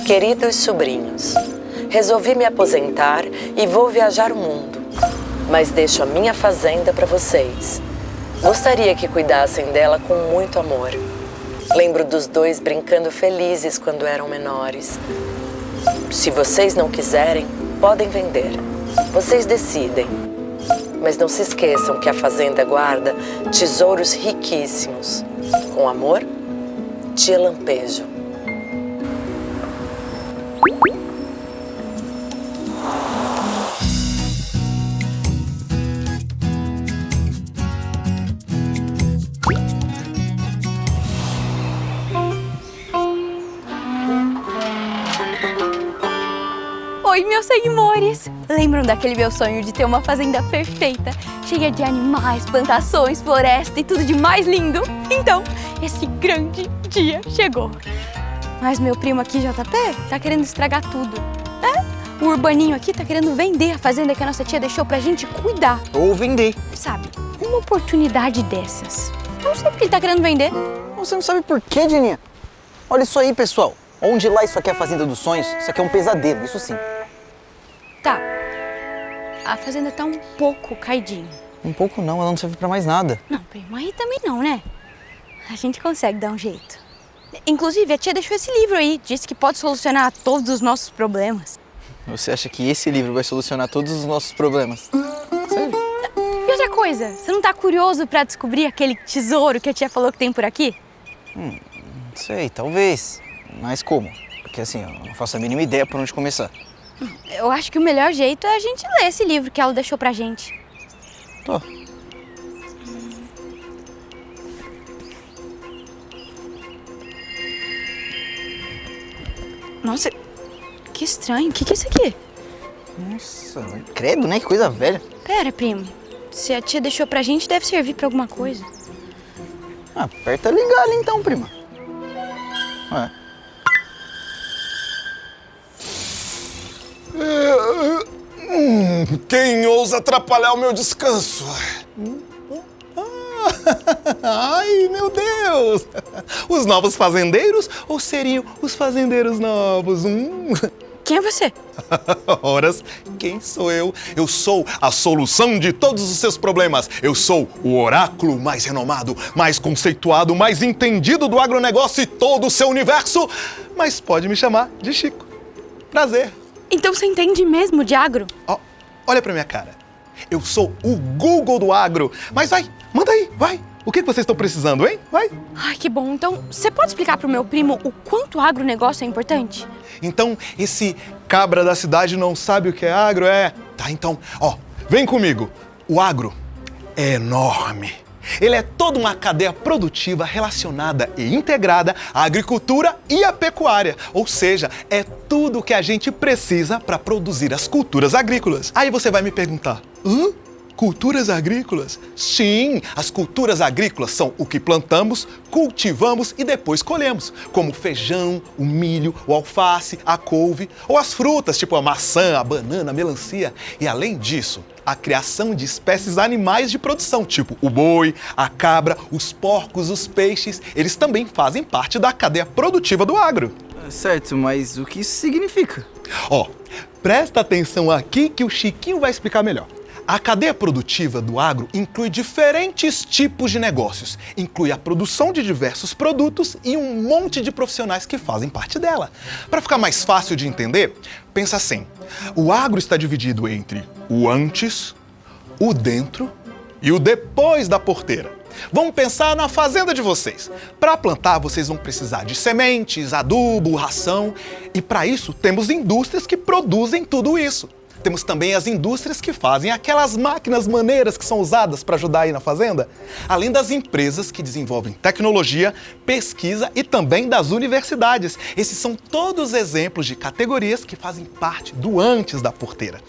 Queridos sobrinhos, resolvi me aposentar e vou viajar o mundo. Mas deixo a minha fazenda para vocês. Gostaria que cuidassem dela com muito amor. Lembro dos dois brincando felizes quando eram menores. Se vocês não quiserem, podem vender. Vocês decidem. Mas não se esqueçam que a fazenda guarda tesouros riquíssimos. Com amor, Tia Lampejo. Oi, meus senhores! Lembram daquele meu sonho de ter uma fazenda perfeita, cheia de animais, plantações, floresta e tudo de mais lindo? Então, esse grande dia chegou. Mas meu primo aqui, JP, tá querendo estragar tudo. O urbaninho aqui tá querendo vender a fazenda que a nossa tia deixou pra gente cuidar. Ou vender. Sabe, uma oportunidade dessas. Eu não sei porque ele tá querendo vender. Você não sabe por quê, Dininha? Olha isso aí, pessoal. Onde lá isso aqui é a fazenda dos sonhos, isso aqui é um pesadelo, isso sim. Tá, a fazenda tá um pouco caidinha. Um pouco não, ela não serve pra mais nada. Não, primo, aí também não, né? A gente consegue dar um jeito. Inclusive, a tia deixou esse livro aí, disse que pode solucionar todos os nossos problemas. Você acha que esse livro vai solucionar todos os nossos problemas? Sério? E outra coisa, você não tá curioso pra descobrir aquele tesouro que a tia falou que tem por aqui? Não sei, talvez. Mas como? Porque assim, eu não faço a mínima ideia por onde começar. Eu acho que o melhor jeito é a gente ler esse livro que ela deixou pra gente. Tá. Nossa, que estranho. O que é isso aqui? Nossa, credo, né? Que coisa velha. Pera, primo. Se a tia deixou pra gente, deve servir pra alguma coisa. Aperta ligar ali então, prima. Ué. Quem ousa atrapalhar o meu descanso? Ai, meu Deus! Os novos fazendeiros ou seriam os fazendeiros novos? Quem é você? Horas, quem sou eu? Eu sou a solução de todos os seus problemas. Eu sou o oráculo mais renomado, mais conceituado, mais entendido do agronegócio e todo o seu universo. Mas pode me chamar de Chico. Prazer. Então você entende mesmo de agro? Olha pra minha cara. Eu sou o Google do agro. Mas vai, manda aí, vai. O que vocês estão precisando, hein? Vai. Ai, que bom. Então, você pode explicar pro meu primo o quanto o agronegócio é importante? Então, esse cabra da cidade não sabe o que é agro, é? Tá, então, vem comigo. O agro é enorme. Ele é toda uma cadeia produtiva relacionada e integrada à agricultura e à pecuária. Ou seja, é tudo o que a gente precisa para produzir as culturas agrícolas. Aí você vai me perguntar, culturas agrícolas? Sim, as culturas agrícolas são o que plantamos, cultivamos e depois colhemos, como o feijão, o milho, o alface, a couve, ou as frutas, tipo a maçã, a banana, a melancia. E além disso, a criação de espécies animais de produção, tipo o boi, a cabra, os porcos, os peixes, eles também fazem parte da cadeia produtiva do agro. Certo, mas o que isso significa? Presta atenção aqui que o Chiquinho vai explicar melhor. A cadeia produtiva do agro inclui diferentes tipos de negócios, inclui a produção de diversos produtos e um monte de profissionais que fazem parte dela. Para ficar mais fácil de entender, pensa assim, o agro está dividido entre o antes, o dentro e o depois da porteira. Vamos pensar na fazenda de vocês. Para plantar, vocês vão precisar de sementes, adubo, ração, e para isso temos indústrias que produzem tudo isso. Temos também as indústrias que fazem aquelas máquinas maneiras que são usadas para ajudar aí na fazenda. Além das empresas que desenvolvem tecnologia, pesquisa e também das universidades. Esses são todos exemplos de categorias que fazem parte do antes da porteira.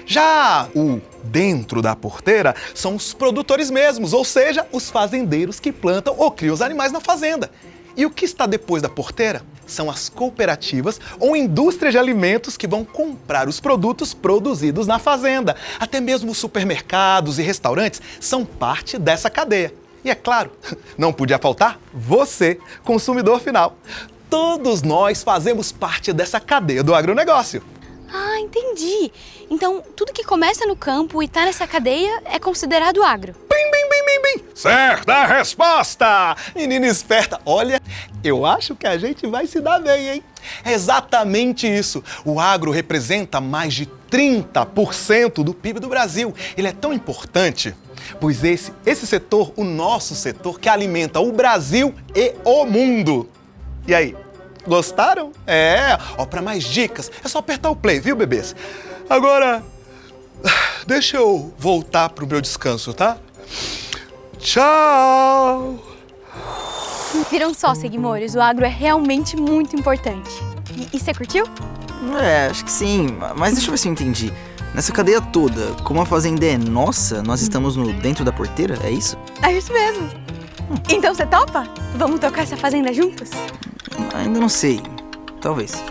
Já o dentro da porteira são os produtores mesmos, ou seja, os fazendeiros que plantam ou criam os animais na fazenda. E o que está depois da porteira? São as cooperativas ou indústrias de alimentos que vão comprar os produtos produzidos na fazenda. Até mesmo os supermercados e restaurantes são parte dessa cadeia. E é claro, não podia faltar você, consumidor final. todos nós fazemos parte dessa cadeia do agronegócio. Ah, entendi. Então, tudo que começa no campo e tá nessa cadeia é considerado agro. Bim! Certa resposta! Menina esperta, olha, eu acho que a gente vai se dar bem, hein? É exatamente isso. O agro representa mais de 30% do PIB do Brasil. Ele é tão importante, pois esse setor, o nosso setor, que alimenta o Brasil e o mundo. E aí, gostaram? Para mais dicas, é só apertar o play, viu, bebês? Agora, deixa eu voltar pro meu descanso, tá? Tchau! Viram só, seguimores, o agro é realmente muito importante. E você curtiu? Acho que sim, mas deixa eu ver se eu entendi. Nessa cadeia toda, como a fazenda é nossa, nós estamos dentro da porteira, é isso? É isso mesmo. Então você topa? Vamos tocar essa fazenda juntos? Ainda não sei, talvez.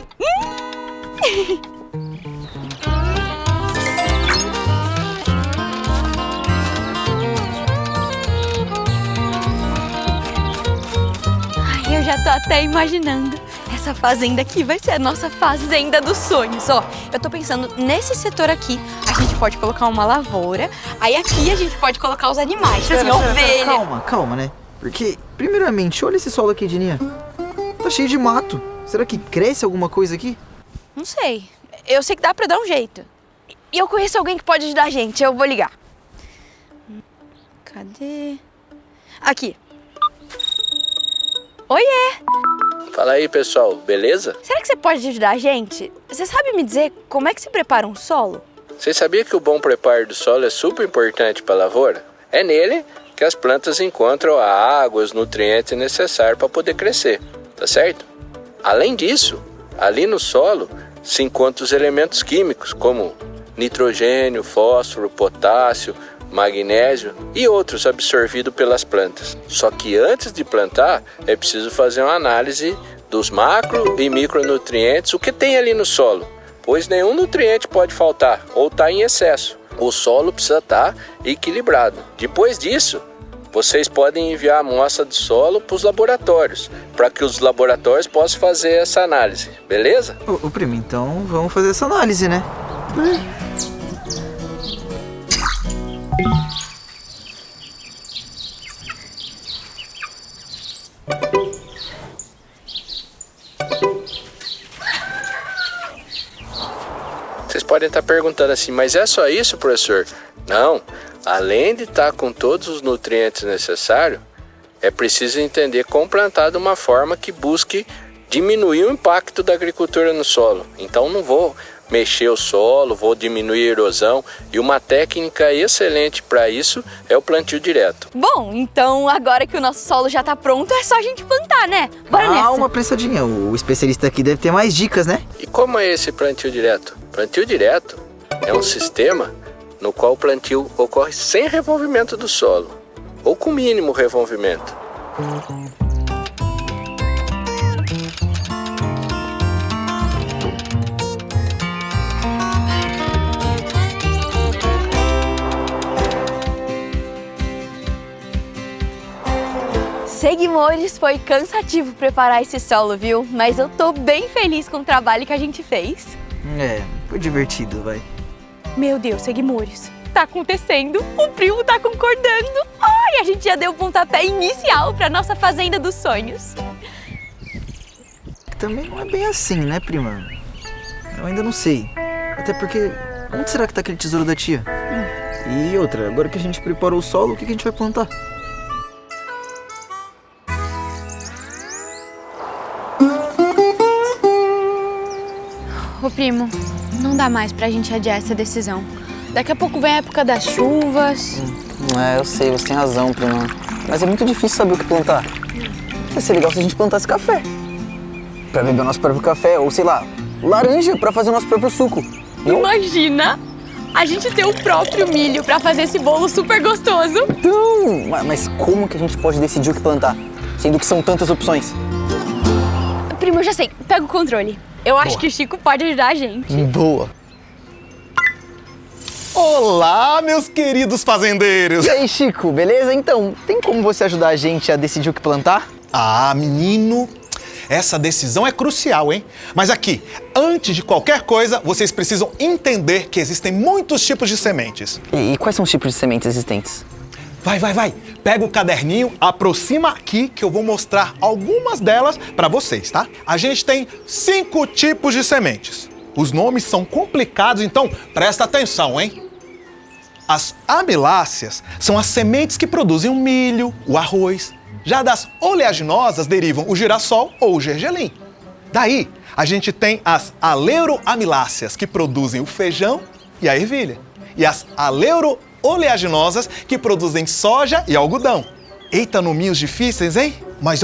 Eu já tô até imaginando. Essa fazenda aqui vai ser a nossa fazenda dos sonhos. Ó, eu tô pensando nesse setor aqui, a gente pode colocar uma lavoura. Aí aqui a gente pode colocar os animais, tipo assim, ovelha. Calma, né? Porque, primeiramente, olha esse solo aqui, Dininha. Tá cheio de mato. Será que cresce alguma coisa aqui? Não sei. Eu sei que dá pra dar um jeito. E eu conheço alguém que pode ajudar a gente. Eu vou ligar. Cadê? Aqui. Oiê! Fala aí, pessoal, beleza? Será que você pode ajudar a gente? Você sabe me dizer como é que se prepara um solo? Você sabia que o bom preparo do solo é super importante para a lavoura? É nele que as plantas encontram a água, os nutrientes necessários para poder crescer, tá certo? Além disso, ali no solo se encontram os elementos químicos como nitrogênio, fósforo, potássio, magnésio e outros absorvidos pelas plantas. Só que antes de plantar, é preciso fazer uma análise dos macro e micronutrientes, o que tem ali no solo, pois nenhum nutriente pode faltar ou estar em excesso. O solo precisa estar equilibrado. Depois disso, vocês podem enviar a amostra do solo para os laboratórios, para que os laboratórios possam fazer essa análise, beleza? Ô, primo, então vamos fazer essa análise, né? Vocês podem estar perguntando assim, mas é só isso, professor? Não, além de estar com todos os nutrientes necessários, é preciso entender como plantar de uma forma que busque diminuir o impacto da agricultura no solo. Então não vou mexer o solo, vou diminuir a erosão, e uma técnica excelente para isso é o plantio direto. Bom, então agora que o nosso solo já tá pronto, é só a gente plantar, né? Bora nessa. Calma, prensadinha, o especialista aqui deve ter mais dicas, né? E como é esse plantio direto? Plantio direto é um sistema no qual o plantio ocorre sem revolvimento do solo, ou com mínimo revolvimento. Seguimores, foi cansativo preparar esse solo, viu? Mas eu tô bem feliz com o trabalho que a gente fez. Foi divertido, vai. Meu Deus, Seguimores, tá acontecendo, o primo tá concordando. Ai, a gente já deu o pontapé inicial pra nossa fazenda dos sonhos. Também não é bem assim, né, prima? Eu ainda não sei. Até porque, onde será que tá aquele tesouro da tia? E outra, agora que a gente preparou o solo, o que a gente vai plantar? Ô primo, não dá mais pra gente adiar essa decisão. Daqui a pouco vem a época das chuvas. Eu sei, você tem razão, prima. Mas é muito difícil saber o que plantar. Ia ser legal se a gente plantasse café. Pra beber o nosso próprio café, ou sei lá, laranja pra fazer o nosso próprio suco. Não? Imagina a gente ter o próprio milho pra fazer esse bolo super gostoso. Então, mas como que a gente pode decidir o que plantar? Sendo que são tantas opções. Primo, eu já sei, pega o controle. Eu acho que o Chico pode ajudar a gente. Boa. Olá, meus queridos fazendeiros! E aí, Chico, beleza? Então, tem como você ajudar a gente a decidir o que plantar? Ah, menino, Essa decisão é crucial, hein? Mas aqui, antes de qualquer coisa, vocês precisam entender que existem muitos tipos de sementes. E quais são os tipos de sementes existentes? Vai. Pega o caderninho, aproxima aqui que eu vou mostrar algumas delas para vocês, tá? A gente tem 5 tipos de sementes. Os nomes são complicados, então presta atenção, hein? As amiláceas são as sementes que produzem o milho, o arroz. Já das oleaginosas derivam o girassol ou o gergelim. Daí, a gente tem as aleuro-amiláceas, que produzem o feijão e a ervilha. E as aleuro-oleaginosas, que produzem soja e algodão. Eita, nominhos difíceis, hein? Mas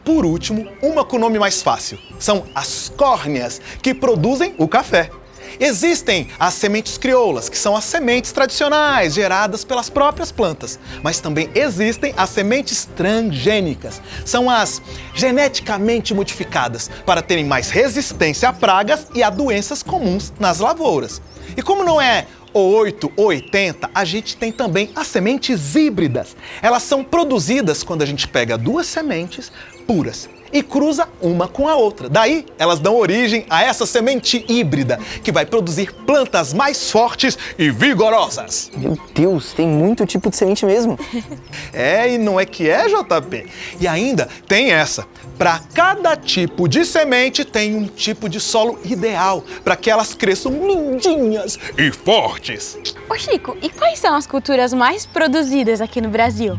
por último, uma com nome mais fácil. São as córneas, que produzem o café. Existem as sementes crioulas, que são as sementes tradicionais geradas pelas próprias plantas. Mas também existem as sementes transgênicas. São as geneticamente modificadas para terem mais resistência a pragas e a doenças comuns nas lavouras. E como não é ou 8 ou 80, a gente tem também as sementes híbridas. Elas são produzidas quando a gente pega 2 sementes puras e cruza uma com a outra. Daí, elas dão origem a essa semente híbrida, que vai produzir plantas mais fortes e vigorosas. Meu Deus, tem muito tipo de semente mesmo. E não é que é, JP? E ainda tem essa. Para cada tipo de semente, tem um tipo de solo ideal, para que elas cresçam lindinhas e fortes. Ô Chico, e quais são as culturas mais produzidas aqui no Brasil?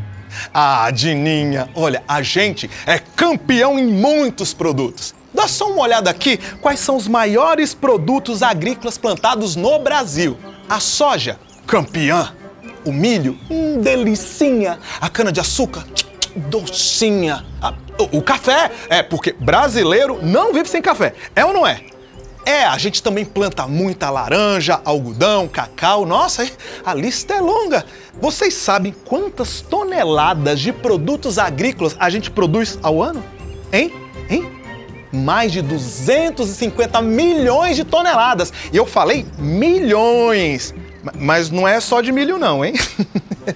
Ah, Dininha, olha, a gente é campeão em muitos produtos. Dá só uma olhada aqui quais são os maiores produtos agrícolas plantados no Brasil. A soja, campeã. O milho, delicinha. A cana-de-açúcar, docinha. O café, porque brasileiro não vive sem café. É ou não é? A gente também planta muita laranja, algodão, cacau. Nossa, a lista é longa. Vocês sabem quantas toneladas de produtos agrícolas a gente produz ao ano? Hein? Mais de 250 milhões de toneladas. E eu falei milhões. Mas não é só de milho não, hein?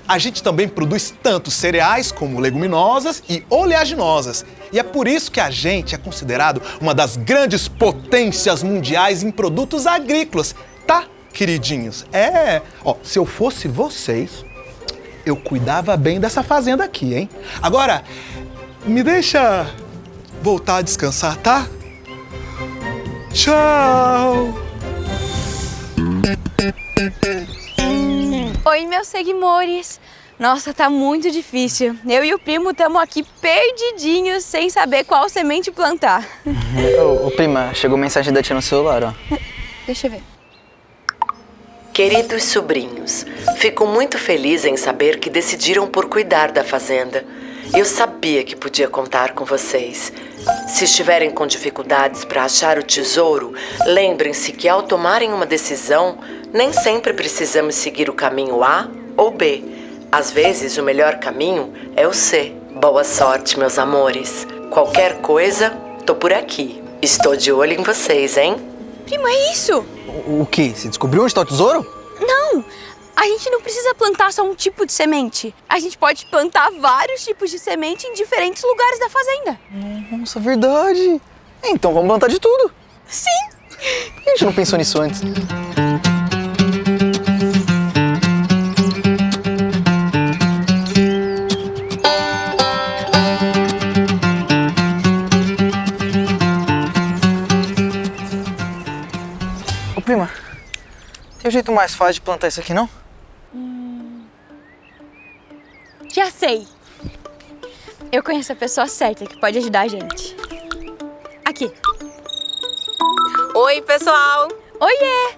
A gente também produz tanto cereais como leguminosas e oleaginosas. E é por isso que a gente é considerado uma das grandes potências mundiais em produtos agrícolas, tá, queridinhos? Se eu fosse vocês, eu cuidava bem dessa fazenda aqui, hein? Agora, me deixa voltar a descansar, tá? Tchau! Oi, meus seguimores. Nossa, tá muito difícil. Eu e o primo estamos aqui perdidinhos, sem saber qual semente plantar. Ô, prima, chegou mensagem da tia no celular, ó. Deixa eu ver. Queridos sobrinhos, fico muito feliz em saber que decidiram por cuidar da fazenda. Eu sabia que podia contar com vocês. Se estiverem com dificuldades para achar o tesouro, lembrem-se que ao tomarem uma decisão, nem sempre precisamos seguir o caminho A ou B. Às vezes, o melhor caminho é o C. Boa sorte, meus amores. Qualquer coisa, tô por aqui. Estou de olho em vocês, hein? Primo, é isso? O quê? Você descobriu onde está o tesouro? Não! A gente não precisa plantar só um tipo de semente. A gente pode plantar vários tipos de semente em diferentes lugares da fazenda. Nossa, verdade. Então vamos plantar de tudo. Sim! Por que a gente não pensou nisso antes? Ô, prima, tem um jeito mais fácil de plantar isso aqui, não? Já sei. Eu conheço a pessoa certa que pode ajudar a gente. Aqui. Oi, pessoal! Oiê!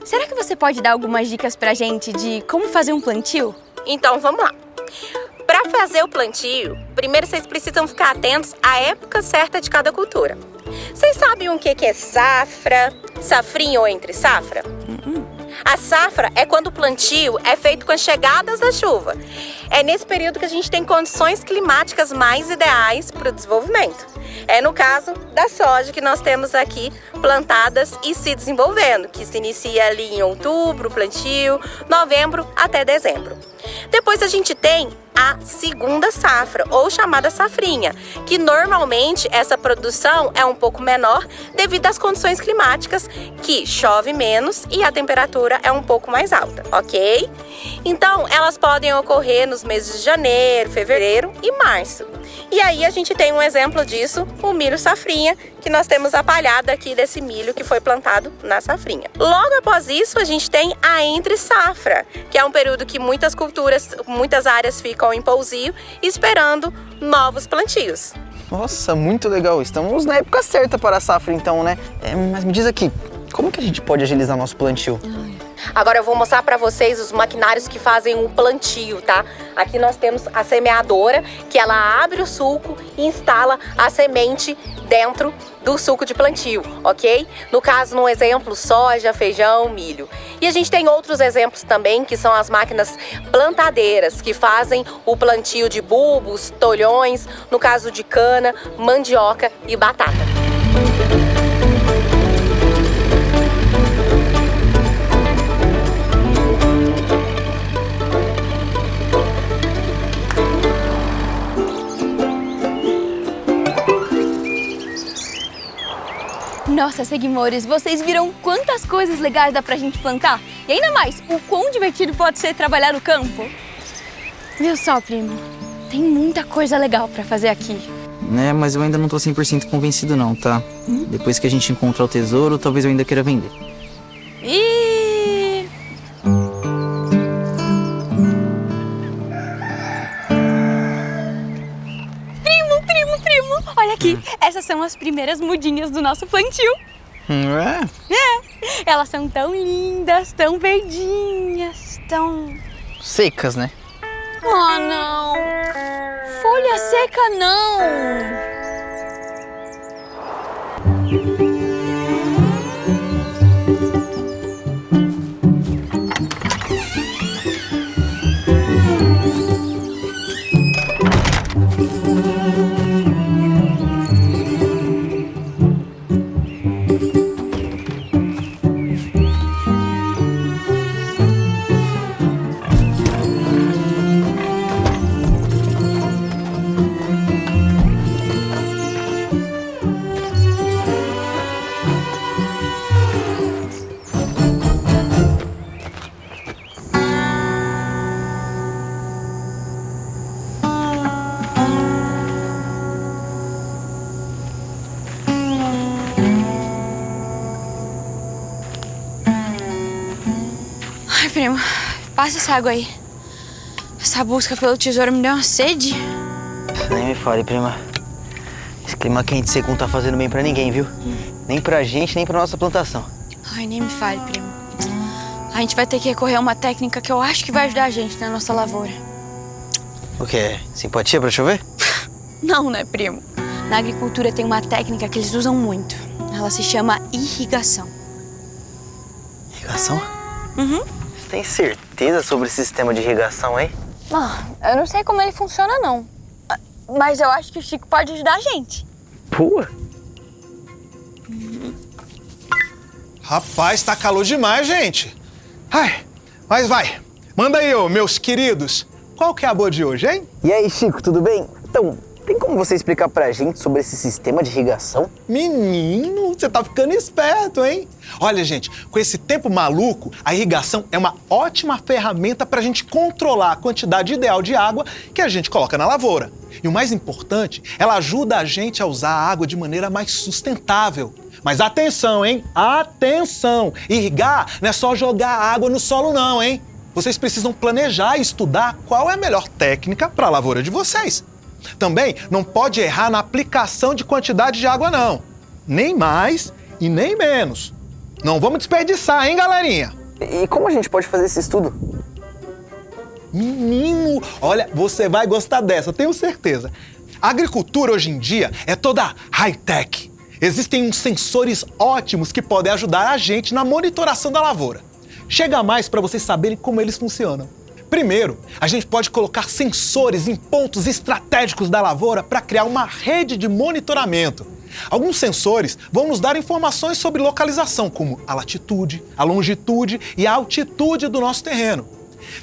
Será que você pode dar algumas dicas pra gente de como fazer um plantio? Então, vamos lá. Para fazer o plantio, primeiro vocês precisam ficar atentos à época certa de cada cultura. Vocês sabem o que é safra, safrinha ou entre safra? A safra é quando o plantio é feito com as chegadas da chuva. É nesse período que a gente tem condições climáticas mais ideais para o desenvolvimento. É no caso da soja que nós temos aqui plantadas e se desenvolvendo, que se inicia ali em outubro, plantio, novembro até dezembro. Depois a gente tem a segunda safra, ou chamada safrinha, que normalmente essa produção é um pouco menor devido às condições climáticas, que chove menos e a temperatura é um pouco mais alta, ok? Então, elas podem ocorrer nos meses de janeiro, fevereiro e março. E aí a gente tem um exemplo disso, o milho safrinha, que nós temos a palhada aqui desse milho que foi plantado na safrinha. Logo após isso, a gente tem a entre safra, que é um período que muitas culturas, muitas áreas ficam em pousio, esperando novos plantios. Nossa, muito legal. Estamos na época certa para a safra então, né? Mas me diz aqui, como que a gente pode agilizar nosso plantio? Agora eu vou mostrar para vocês os maquinários que fazem o plantio, tá? Aqui nós temos a semeadora, que ela abre o sulco e instala a semente dentro do sulco de plantio, ok? No caso, no exemplo, soja, feijão, milho. E a gente tem outros exemplos também, que são as máquinas plantadeiras, que fazem o plantio de bulbos, tolhões, no caso de cana, mandioca e batata. Nossa, seguimores, vocês viram quantas coisas legais dá pra gente plantar? E ainda mais, o quão divertido pode ser trabalhar no campo? Viu só, primo? Tem muita coisa legal pra fazer aqui. Mas eu ainda não tô 100% convencido não, tá? Depois que a gente encontrar o tesouro, talvez eu ainda queira vender. E primo, olha aqui. Essas são as primeiras mudinhas do nosso plantio. Elas são tão lindas, tão verdinhas, tão... Secas, né? Oh, não! Folha seca, não! Ai, primo, passa essa água aí. Essa busca pelo tesouro me deu uma sede. Nem me fale, prima. Esse clima quente seco não tá fazendo bem pra ninguém, viu? Nem pra gente, nem pra nossa plantação. Ai, nem me fale, primo. A gente vai ter que recorrer a uma técnica que eu acho que vai ajudar a gente na nossa lavoura. O quê? Simpatia pra chover? Não, né, primo? Na agricultura tem uma técnica que eles usam muito. Ela se chama irrigação. Irrigação? Uhum. Você tem certeza sobre esse sistema de irrigação, hein? Eu não sei como ele funciona, não. Mas eu acho que o Chico pode ajudar a gente. Pô! Rapaz, tá calor demais, gente. Ai, mas vai. Manda aí, meus queridos. Qual que é a boa de hoje, hein? E aí, Chico, tudo bem? Então, tem como você explicar pra gente sobre esse sistema de irrigação? Menino, você tá ficando esperto, hein? Olha, gente, com esse tempo maluco, a irrigação é uma ótima ferramenta pra gente controlar a quantidade ideal de água que a gente coloca na lavoura. E o mais importante, ela ajuda a gente a usar a água de maneira mais sustentável. Mas atenção, hein? Atenção! Irrigar não é só jogar água no solo, não, hein? Vocês precisam planejar e estudar qual é a melhor técnica para a lavoura de vocês. Também não pode errar na aplicação de quantidade de água, não. Nem mais e nem menos. Não vamos desperdiçar, hein, galerinha? E como a gente pode fazer esse estudo? Menino, olha, você vai gostar dessa, tenho certeza. A agricultura hoje em dia é toda high-tech. Existem uns sensores ótimos que podem ajudar a gente na monitoração da lavoura. Chega mais para vocês saberem como eles funcionam. Primeiro, a gente pode colocar sensores em pontos estratégicos da lavoura para criar uma rede de monitoramento. Alguns sensores vão nos dar informações sobre localização, como a latitude, a longitude e a altitude do nosso terreno.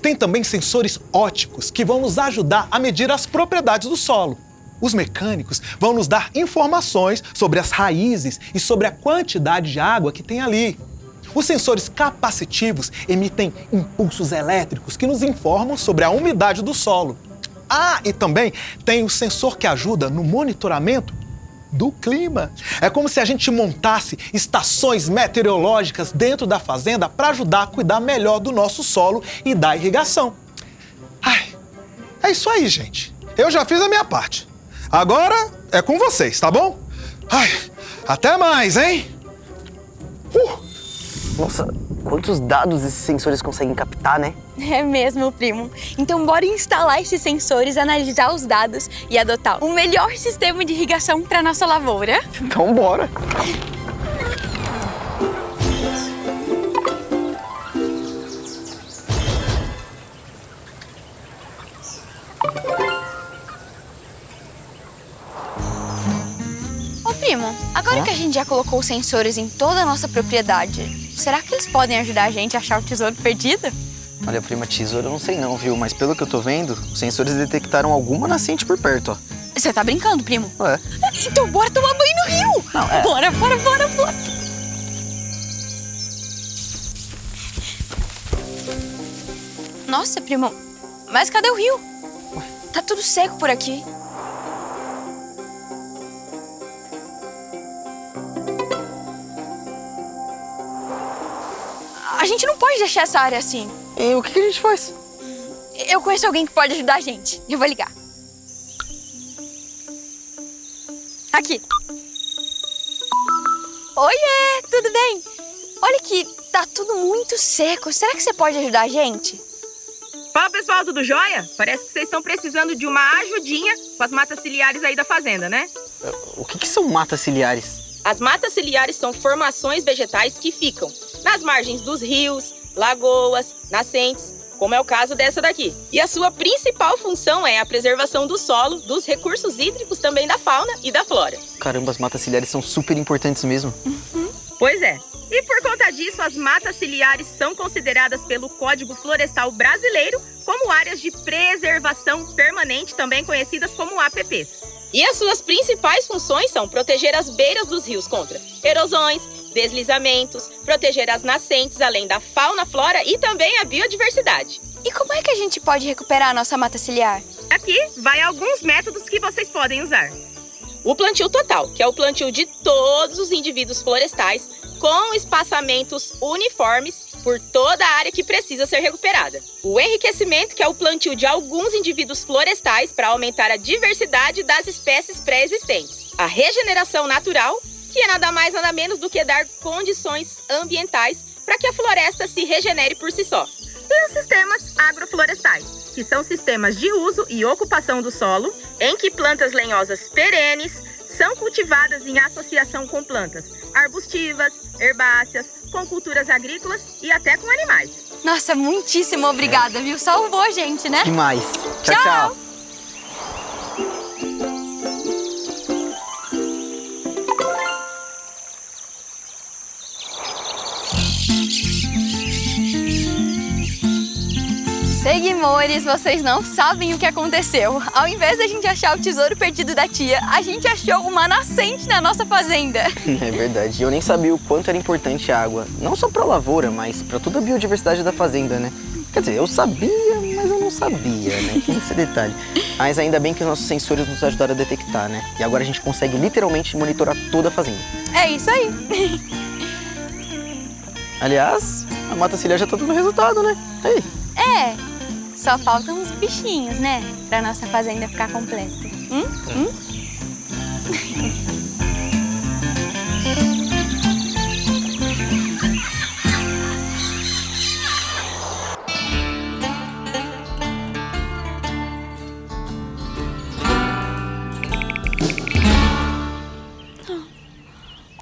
Tem também sensores ópticos que vão nos ajudar a medir as propriedades do solo. Os mecânicos vão nos dar informações sobre as raízes e sobre a quantidade de água que tem ali. Os sensores capacitivos emitem impulsos elétricos que nos informam sobre a umidade do solo. E também tem o sensor que ajuda no monitoramento do clima. É como se a gente montasse estações meteorológicas dentro da fazenda para ajudar a cuidar melhor do nosso solo e da irrigação. É isso aí, gente. Eu já fiz a minha parte. Agora é com vocês, tá bom? Até mais, hein? Nossa, quantos dados esses sensores conseguem captar, né? É mesmo, primo. Então bora instalar esses sensores, analisar os dados e adotar o melhor sistema de irrigação para nossa lavoura. Então bora! Ô primo, agora que a gente já colocou os sensores em toda a nossa propriedade, será que eles podem ajudar a gente a achar o tesouro perdido? Olha, prima, tesouro eu não sei não, viu? Mas pelo que eu tô vendo, os sensores detectaram alguma nascente por perto, ó. Você tá brincando, primo? Ué. Então bora tomar banho no rio! Não, é. Bora! Nossa, primo, mas cadê o rio? Tá tudo seco por aqui. A gente não pode deixar essa área assim. E o que a gente faz? Eu conheço alguém que pode ajudar a gente. Eu vou ligar. Aqui. Oiê, tudo bem? Olha que tá tudo muito seco. Será que você pode ajudar a gente? Fala, pessoal, tudo jóia? Parece que vocês estão precisando de uma ajudinha com as matas ciliares aí da fazenda, né? O que são matas ciliares? As matas ciliares são formações vegetais que ficam nas margens dos rios, lagoas, nascentes, como é o caso dessa daqui. E a sua principal função é a preservação do solo, dos recursos hídricos, também da fauna e da flora. Caramba, as matas ciliares são super importantes mesmo. Pois é. E por conta disso, as matas ciliares são consideradas pelo Código Florestal Brasileiro como áreas de preservação permanente, também conhecidas como APPs. E as suas principais funções são proteger as beiras dos rios contra erosões, deslizamentos, proteger as nascentes, além da fauna, flora e também a biodiversidade. E como é que a gente pode recuperar a nossa mata ciliar? Aqui vai alguns métodos que vocês podem usar. O plantio total, que é o plantio de todos os indivíduos florestais com espaçamentos uniformes por toda a área que precisa ser recuperada. O enriquecimento, que é o plantio de alguns indivíduos florestais para aumentar a diversidade das espécies pré-existentes. A regeneração natural, que é nada mais nada menos do que dar condições ambientais para que a floresta se regenere por si só. E os sistemas agroflorestais, que são sistemas de uso e ocupação do solo, em que plantas lenhosas perenes são cultivadas em associação com plantas arbustivas, herbáceas, com culturas agrícolas e até com animais. Nossa, muitíssimo obrigada, viu? Salvou a gente, né? Demais. Tchau. Seguimores, vocês não sabem o que aconteceu. Ao invés da gente achar o tesouro perdido da tia, a gente achou uma nascente na nossa fazenda. É verdade. Eu nem sabia o quanto era importante a água. Não só pra lavoura, mas pra toda a biodiversidade da fazenda, né? Quer dizer, eu sabia, mas eu não sabia, né? Tem esse detalhe. Mas ainda bem que os nossos sensores nos ajudaram a detectar, né? E agora a gente consegue literalmente monitorar toda a fazenda. É isso aí. Aliás, a mata ciliar já tá dando resultado, né? Aí. Só faltam uns bichinhos, né? Pra nossa fazenda ficar completa.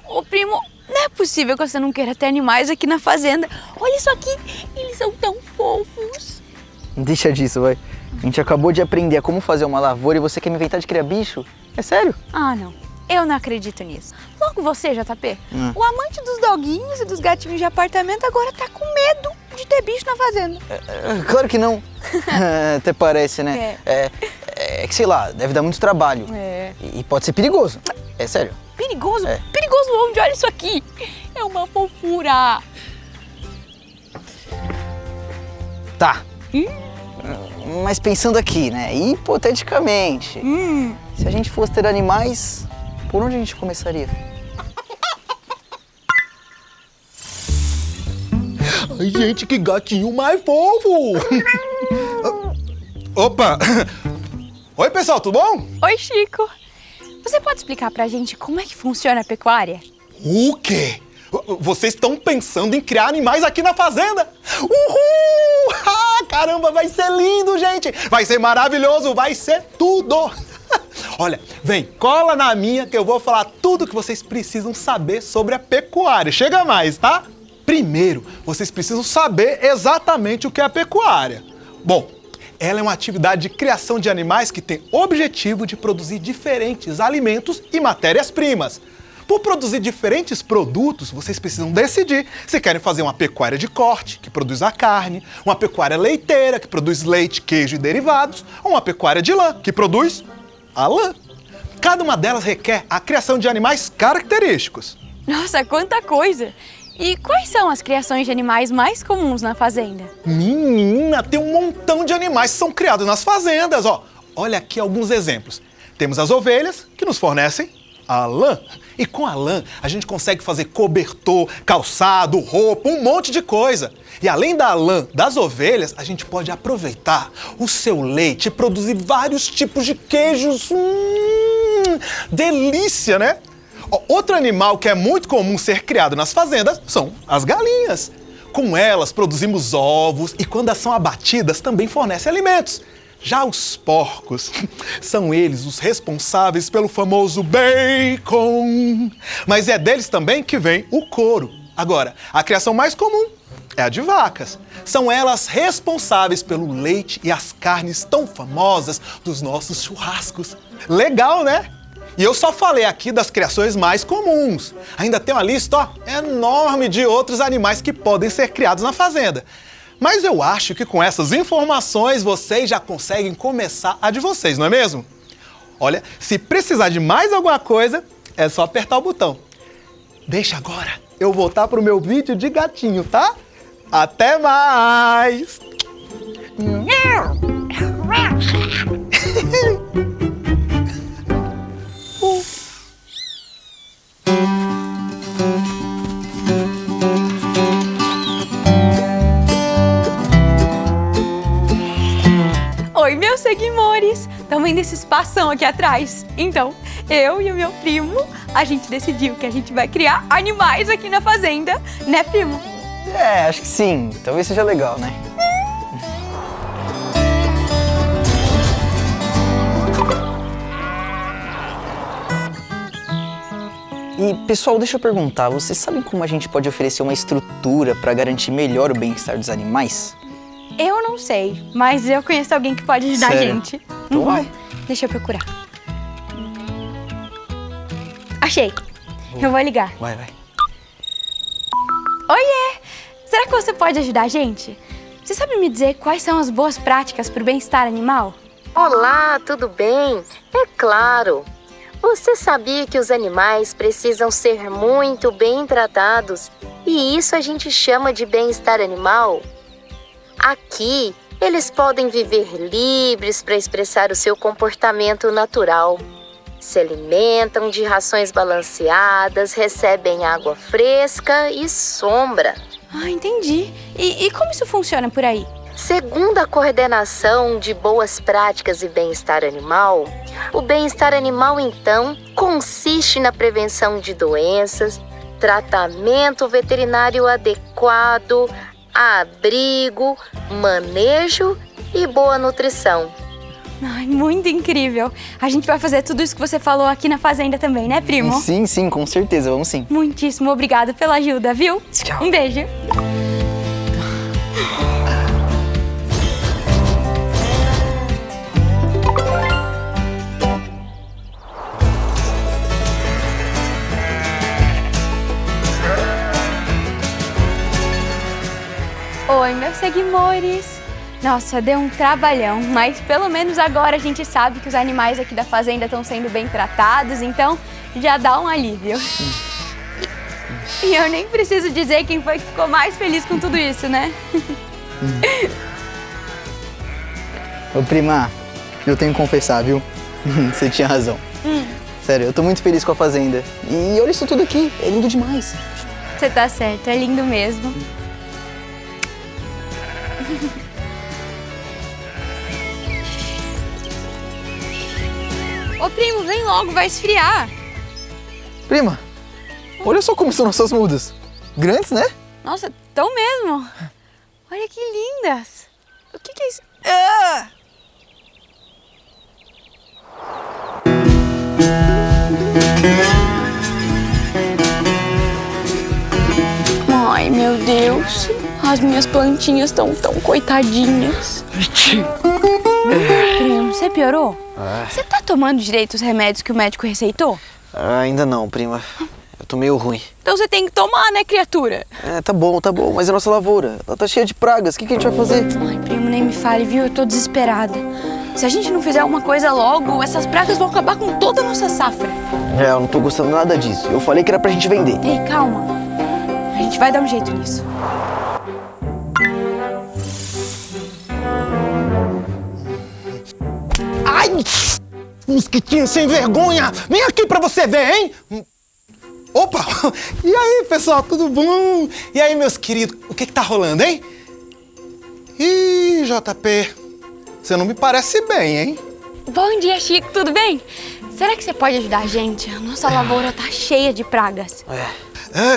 Ô, primo, não é possível que você não queira ter animais aqui na fazenda. Olha isso aqui, eles são tão fofos. Deixa disso, vai. A gente acabou de aprender a como fazer uma lavoura e você quer me inventar de criar bicho? É sério? Ah, não. Eu não acredito nisso. Logo você, JP, o amante dos doguinhos e dos gatinhos de apartamento agora tá com medo de pode ter bicho na fazenda. Claro que não. Até parece, né? É que, sei lá, deve dar muito trabalho. E pode ser perigoso. É sério. Perigoso? Perigoso onde? Olha isso aqui. É uma fofura. Tá. Mas pensando aqui, né? Hipoteticamente, se a gente fosse ter animais, por onde a gente começaria? Ai, gente, que gatinho mais fofo! Opa! Oi, pessoal, tudo bom? Oi, Chico. Você pode explicar pra gente como é que funciona a pecuária? O quê? Vocês estão pensando em criar animais aqui na fazenda? Uhul! Ah, caramba, vai ser lindo, gente! Vai ser maravilhoso, vai ser tudo! Olha, vem, cola na minha que eu vou falar tudo que vocês precisam saber sobre a pecuária. Chega mais, tá? Primeiro, vocês precisam saber exatamente o que é a pecuária. Bom, ela é uma atividade de criação de animais que tem o objetivo de produzir diferentes alimentos e matérias-primas. Por produzir diferentes produtos, vocês precisam decidir se querem fazer uma pecuária de corte, que produz a carne, uma pecuária leiteira, que produz leite, queijo e derivados, ou uma pecuária de lã, que produz a lã. Cada uma delas requer a criação de animais característicos. Nossa, quanta coisa! E quais são as criações de animais mais comuns na fazenda? Menina, tem um montão de animais que são criados nas fazendas, ó. Olha aqui alguns exemplos. Temos as ovelhas, que nos fornecem a lã. E com a lã, a gente consegue fazer cobertor, calçado, roupa, um monte de coisa. E além da lã das ovelhas, a gente pode aproveitar o seu leite e produzir vários tipos de queijos. Delícia, né? Outro animal que é muito comum ser criado nas fazendas são as galinhas. Com elas, produzimos ovos e, quando são abatidas, também fornecem alimentos. Já os porcos, são eles os responsáveis pelo famoso bacon. Mas é deles também que vem o couro. Agora, a criação mais comum é a de vacas. São elas responsáveis pelo leite e as carnes tão famosas dos nossos churrascos. Legal, né? E eu só falei aqui das criações mais comuns. Ainda tem uma lista, enorme de outros animais que podem ser criados na fazenda. Mas eu acho que com essas informações vocês já conseguem começar a de vocês, não é mesmo? Olha, se precisar de mais alguma coisa, é só apertar o botão. Deixa agora eu voltar pro meu vídeo de gatinho, tá? Até mais! Oi, meus seguidores! Estão vendo esse espação aqui atrás? Então, eu e o meu primo, a gente decidiu que a gente vai criar animais aqui na fazenda, né, primo? É, acho que sim. Talvez seja legal, né? E, pessoal, deixa eu perguntar, vocês sabem como a gente pode oferecer uma estrutura para garantir melhor o bem-estar dos animais? Eu não sei, mas eu conheço alguém que pode ajudar Sério? a gente. Então vai. Deixa eu procurar. Achei. Eu vou ligar. Vai. Oiê! Será que você pode ajudar a gente? Você sabe me dizer quais são as boas práticas para o bem-estar animal? Olá, tudo bem? É claro! Você sabia que os animais precisam ser muito bem tratados e isso a gente chama de bem-estar animal? Aqui, eles podem viver livres para expressar o seu comportamento natural. Se alimentam de rações balanceadas, recebem água fresca e sombra. Ah, entendi. E como isso funciona por aí? Segundo a Coordenação de Boas Práticas e Bem-Estar Animal, o bem-estar animal, então, consiste na prevenção de doenças, tratamento veterinário adequado, abrigo, manejo e boa nutrição. Ai, muito incrível. A gente vai fazer tudo isso que você falou aqui na fazenda também, né, primo? Sim, com certeza, vamos sim. Muitíssimo obrigado pela ajuda, viu? Tchau. Um beijo. Oi, Seguimores! Nossa, deu um trabalhão, mas pelo menos agora a gente sabe que os animais aqui da fazenda estão sendo bem tratados, então já dá um alívio. E eu nem preciso dizer quem foi que ficou mais feliz com tudo isso, né? Ô, prima, eu tenho que confessar, viu? Você tinha razão. Sério, eu tô muito feliz com a fazenda. E olha isso tudo aqui, é lindo demais. Você tá certo, é lindo mesmo. Ô primo, vem logo, vai esfriar. Prima, olha só como são nossas mudas. Grandes, né? Nossa, tão mesmo. Olha que lindas. O que é isso? Ah! Ai, meu Deus. As minhas plantinhas estão tão coitadinhas. Primo, você piorou? Você tá tomando direito os remédios que o médico receitou? Ainda não, prima. Eu tô meio ruim. Então você tem que tomar, né, criatura? Tá bom, mas é a nossa lavoura. Ela tá cheia de pragas. O que a gente vai fazer? Ai, primo, nem me fale, viu? Eu tô desesperada. Se a gente não fizer alguma coisa logo, essas pragas vão acabar com toda a nossa safra. Eu não tô gostando nada disso. Eu falei que era pra gente vender. Ei, calma. A gente vai dar um jeito nisso. Ai! Mosquitinho sem vergonha! Vem aqui pra você ver, hein? Opa! E aí, pessoal, tudo bom? E aí, meus queridos, o que tá rolando, hein? Ih, JP, você não me parece bem, hein? Bom dia, Chico, tudo bem? Será que você pode ajudar a gente? A nossa lavoura tá cheia de pragas.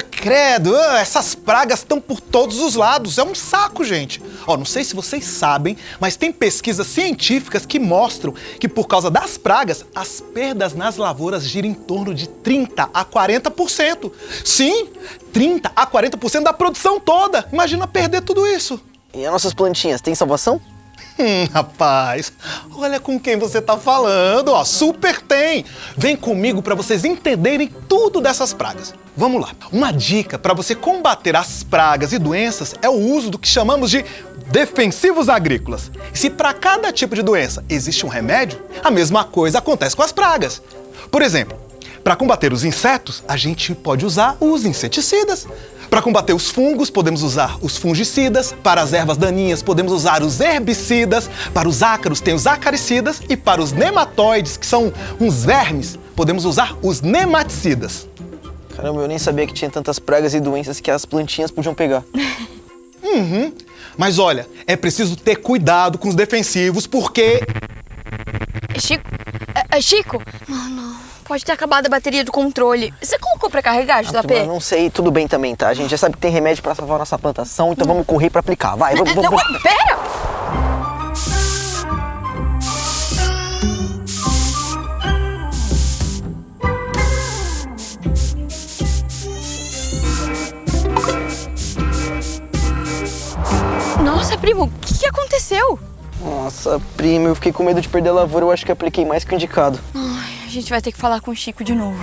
Credo, essas pragas estão por todos os lados, é um saco, gente. Não sei se vocês sabem, mas tem pesquisas científicas que mostram que por causa das pragas, as perdas nas lavouras giram em torno de 30 a 40%. Sim, 30 a 40% da produção toda. Imagina perder tudo isso. E as nossas plantinhas, tem salvação? Rapaz, olha com quem você tá falando, super tem! Vem comigo para vocês entenderem tudo dessas pragas. Vamos lá. Uma dica para você combater as pragas e doenças é o uso do que chamamos de defensivos agrícolas. E se para cada tipo de doença existe um remédio, a mesma coisa acontece com as pragas. Por exemplo, para combater os insetos, a gente pode usar os inseticidas. Para combater os fungos, podemos usar os fungicidas. Para as ervas daninhas, podemos usar os herbicidas. Para os ácaros, tem os acaricidas. E para os nematóides, que são uns vermes, podemos usar os nematicidas. Caramba, eu nem sabia que tinha tantas pragas e doenças que as plantinhas podiam pegar. Mas olha, é preciso ter cuidado com os defensivos, porque... Chico? Chico? Não. Pode ter acabado a bateria do controle. Você colocou pra carregar, JP? Eu não sei, tudo bem também, tá? A gente já sabe que tem remédio pra salvar a nossa plantação, então vamos correr pra aplicar. Vai, vamos. Pera! Nossa, primo, o que aconteceu? Nossa, primo, eu fiquei com medo de perder a lavoura, eu acho que apliquei mais que o indicado. Ai, a gente vai ter que falar com o Chico de novo.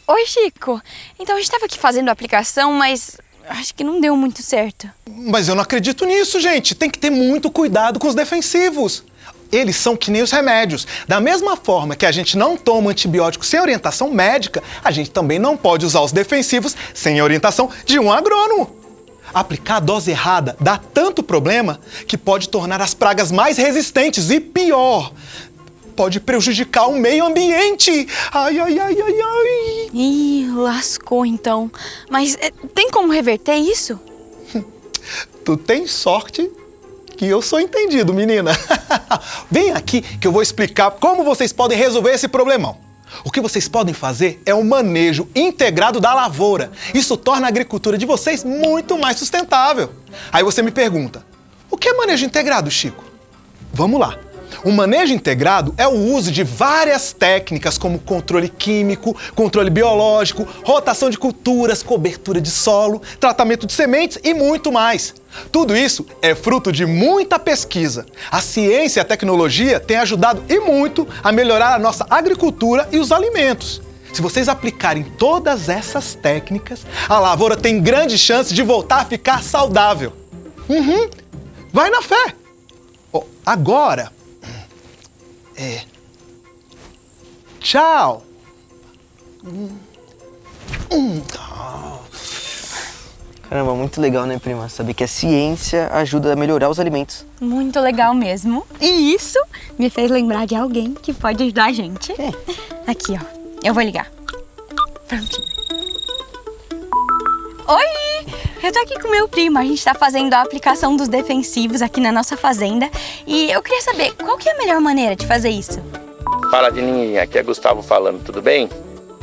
Oi, Chico. Então a gente tava aqui fazendo a aplicação, mas acho que não deu muito certo. Mas eu não acredito nisso, gente. Tem que ter muito cuidado com os defensivos. Eles são que nem os remédios. Da mesma forma que a gente não toma antibiótico sem orientação médica, a gente também não pode usar os defensivos sem a orientação de um agrônomo. Aplicar a dose errada dá tanto problema que pode tornar as pragas mais resistentes e pior, pode prejudicar o meio ambiente. Ai. Ih, lascou então. Mas tem como reverter isso? Tu tem sorte que eu sou entendido, menina. Vem aqui que eu vou explicar como vocês podem resolver esse problemão. O que vocês podem fazer é um manejo integrado da lavoura. Isso torna a agricultura de vocês muito mais sustentável. Aí você me pergunta, o que é manejo integrado, Chico? Vamos lá. O manejo integrado é o uso de várias técnicas como controle químico, controle biológico, rotação de culturas, cobertura de solo, tratamento de sementes e muito mais. Tudo isso é fruto de muita pesquisa. A ciência e a tecnologia têm ajudado e muito a melhorar a nossa agricultura e os alimentos. Se vocês aplicarem todas essas técnicas, a lavoura tem grande chance de voltar a ficar saudável. Vai na fé. Agora, tchau. Caramba, muito legal, né, prima? Saber que a ciência ajuda a melhorar os alimentos. Muito legal mesmo. E isso me fez lembrar de alguém que pode ajudar a gente. Aqui, ó. Eu vou ligar. Prontinho. Oi! Eu tô aqui com meu primo. A gente tá fazendo a aplicação dos defensivos aqui na nossa fazenda. E eu queria saber, qual que é a melhor maneira de fazer isso? Fala, Dininha, aqui é Gustavo falando, tudo bem?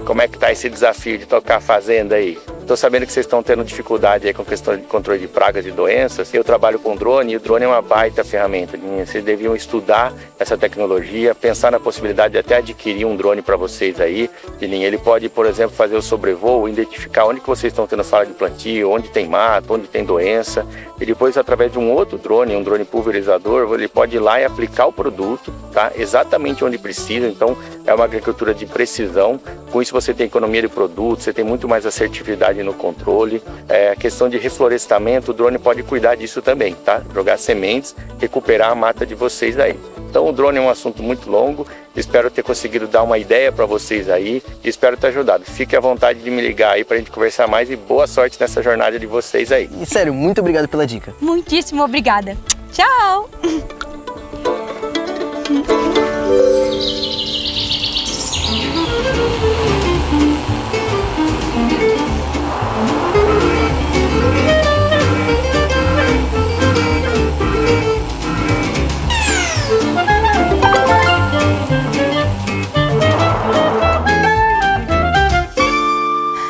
Como é que tá esse desafio de tocar a fazenda aí? Tô sabendo que vocês estão tendo dificuldade aí com questão de controle de pragas e doenças. Eu trabalho com drone e o drone é uma baita ferramenta. Vocês deviam estudar essa tecnologia, pensar na possibilidade de até adquirir um drone para vocês aí. Ele pode, por exemplo, fazer o sobrevoo, identificar onde que vocês estão tendo falha de plantio, onde tem mato, onde tem doença. E depois, através de um outro drone, um drone pulverizador, ele pode ir lá e aplicar o produto, tá? Exatamente onde precisa. Então, é uma agricultura de precisão. Com isso, você tem economia de produtos, você tem muito mais assertividade no controle. A questão de reflorestamento, o drone pode cuidar disso também, tá? Jogar sementes, recuperar a mata de vocês aí. Então o drone é um assunto muito longo, espero ter conseguido dar uma ideia para vocês aí e espero ter ajudado. Fique à vontade de me ligar aí pra gente conversar mais e boa sorte nessa jornada de vocês aí. E sério, muito obrigado pela dica. Muitíssimo obrigada. Tchau!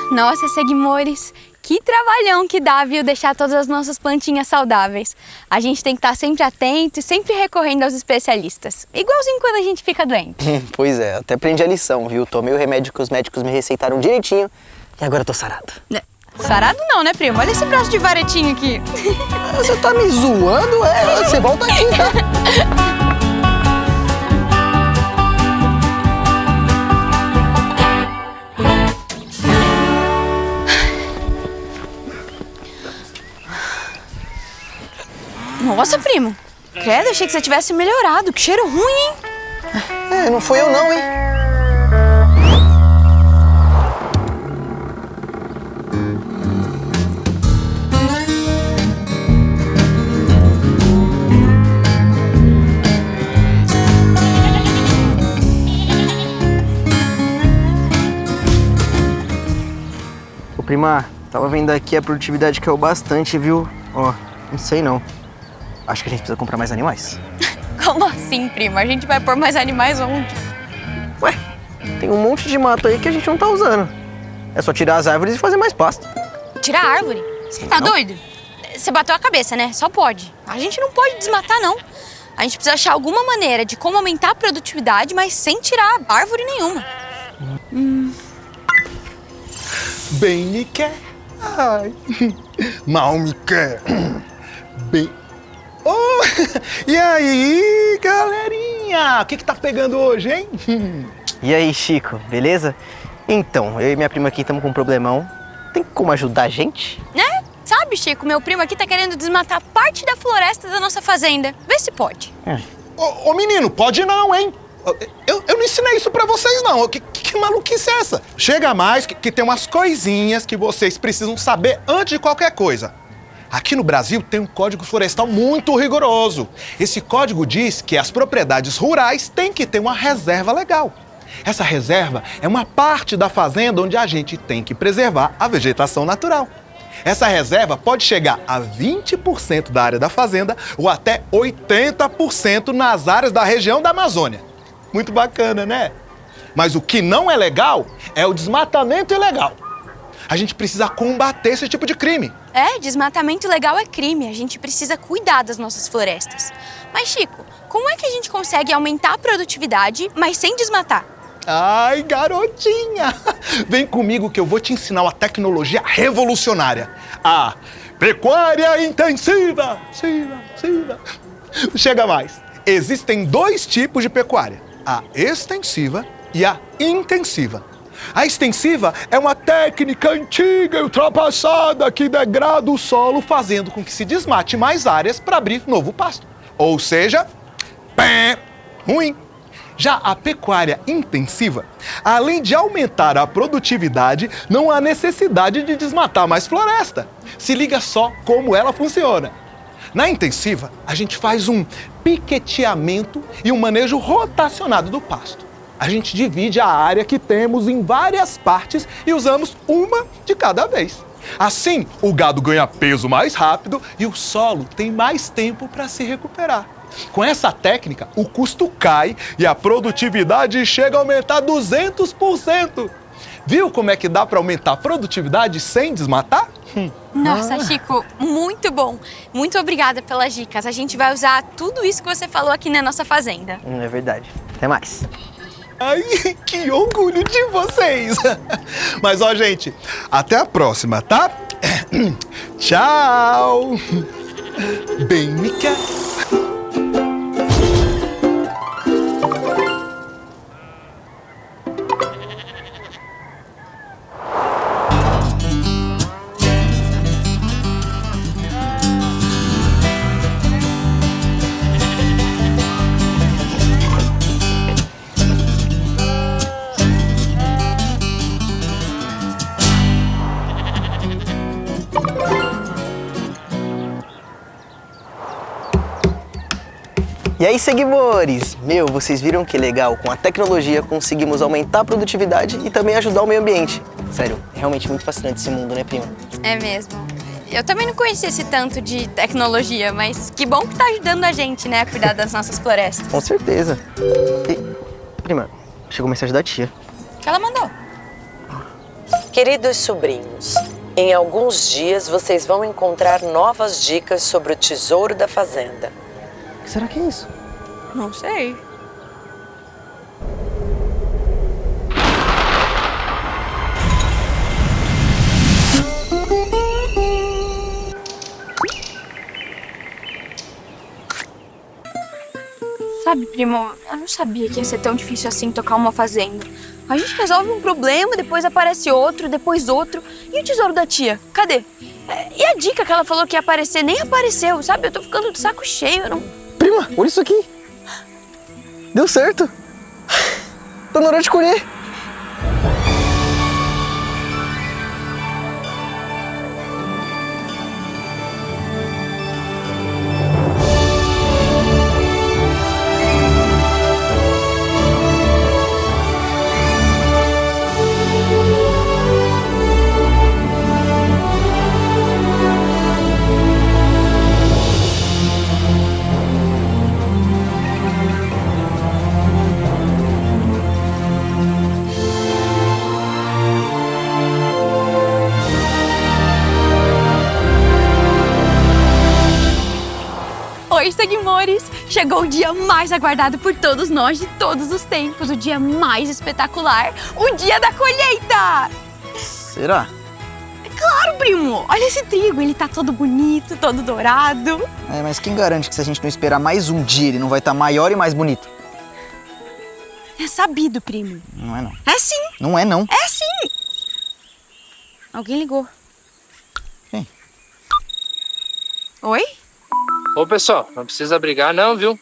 Nossa, Seguimores, que trabalhão que dá, viu, deixar todas as nossas plantinhas saudáveis. A gente tem que estar sempre atento e sempre recorrendo aos especialistas. Igualzinho quando a gente fica doente. Pois é, até aprendi a lição, viu? Tomei o remédio que os médicos me receitaram direitinho e agora eu tô sarado. Sarado não, né, primo? Olha esse braço de varetinho aqui. Você tá me zoando? Você volta aqui, tá? Nossa, primo. Credo, achei que você tivesse melhorado. Que cheiro ruim, hein? Não foi eu não, hein? Ô, prima, tava vendo aqui a produtividade caiu bastante, viu? Ó, não sei não. Acho que a gente precisa comprar mais animais. Como assim, primo? A gente vai pôr mais animais onde? Ué, tem um monte de mato aí que a gente não tá usando. É só tirar as árvores e fazer mais pasto. Tirar a árvore? Você tá doido? Você bateu a cabeça, né? Só pode. A gente não pode desmatar, não. A gente precisa achar alguma maneira de como aumentar a produtividade, mas sem tirar árvore nenhuma. Bem me quer, ai, mal me quer. Bem... Oh, e aí, galerinha? O que tá pegando hoje, hein? E aí, Chico, beleza? Então, eu e minha prima aqui estamos com um problemão. Tem como ajudar a gente? Né? Sabe, Chico, meu primo aqui tá querendo desmatar parte da floresta da nossa fazenda. Vê se pode. Ô, menino, pode não, hein? Eu não ensinei isso pra vocês, não. Que maluquice é essa? Chega mais que tem umas coisinhas que vocês precisam saber antes de qualquer coisa. Aqui no Brasil tem um código florestal muito rigoroso. Esse código diz que as propriedades rurais têm que ter uma reserva legal. Essa reserva é uma parte da fazenda onde a gente tem que preservar a vegetação natural. Essa reserva pode chegar a 20% da área da fazenda ou até 80% nas áreas da região da Amazônia. Muito bacana, né? Mas o que não é legal é o desmatamento ilegal. A gente precisa combater esse tipo de crime. Desmatamento ilegal é crime. A gente precisa cuidar das nossas florestas. Mas, Chico, como é que a gente consegue aumentar a produtividade, mas sem desmatar? Ai, garotinha! Vem comigo que eu vou te ensinar uma tecnologia revolucionária. A pecuária intensiva. Chega mais. Existem dois tipos de pecuária. A extensiva e a intensiva. A extensiva é uma técnica antiga e ultrapassada que degrada o solo, fazendo com que se desmate mais áreas para abrir novo pasto. Ou seja, ruim. Já a pecuária intensiva, além de aumentar a produtividade, não há necessidade de desmatar mais floresta. Se liga só como ela funciona. Na intensiva, a gente faz um piqueteamento e um manejo rotacionado do pasto. A gente divide a área que temos em várias partes e usamos uma de cada vez. Assim, o gado ganha peso mais rápido e o solo tem mais tempo para se recuperar. Com essa técnica, o custo cai e a produtividade chega a aumentar 200%. Viu como é que dá para aumentar a produtividade sem desmatar? Nossa, Chico, muito bom. Muito obrigada pelas dicas. A gente vai usar tudo isso que você falou aqui na nossa fazenda. É verdade. Até mais. Ai, que orgulho de vocês! Mas, ó, gente, até a próxima, tá? Tchau! Bem, Mica. E aí, seguidores? Meu, vocês viram que legal? Com a tecnologia conseguimos aumentar a produtividade e também ajudar o meio ambiente. Sério, é realmente muito fascinante esse mundo, né, prima? É mesmo. Eu também não conhecia esse tanto de tecnologia, mas que bom que tá ajudando a gente, né, a cuidar das nossas florestas. Com certeza. E, prima, chegou mensagem da tia. O que ela mandou? Queridos sobrinhos, em alguns dias vocês vão encontrar novas dicas sobre o tesouro da fazenda. O que será que é isso? Não sei. Sabe, primo, eu não sabia que ia ser tão difícil assim tocar uma fazenda. A gente resolve um problema, depois aparece outro, depois outro. E o tesouro da tia? Cadê? E a dica que ela falou que ia aparecer nem apareceu, sabe? Eu tô ficando de saco cheio, eu não... Prima, olha isso aqui. Deu certo. Tá na hora de colher. Oi, seguidores! Chegou o dia mais aguardado por todos nós de todos os tempos, o dia mais espetacular, o dia da colheita! Será? Claro, primo! Olha esse trigo, ele tá todo bonito, todo dourado. É, mas quem garante que se a gente não esperar mais um dia, ele não vai estar maior e mais bonito? É sabido, primo. Não é não. É sim! Não é não. É sim! Alguém ligou. Quem? Oi? Ô pessoal, não precisa brigar não, viu?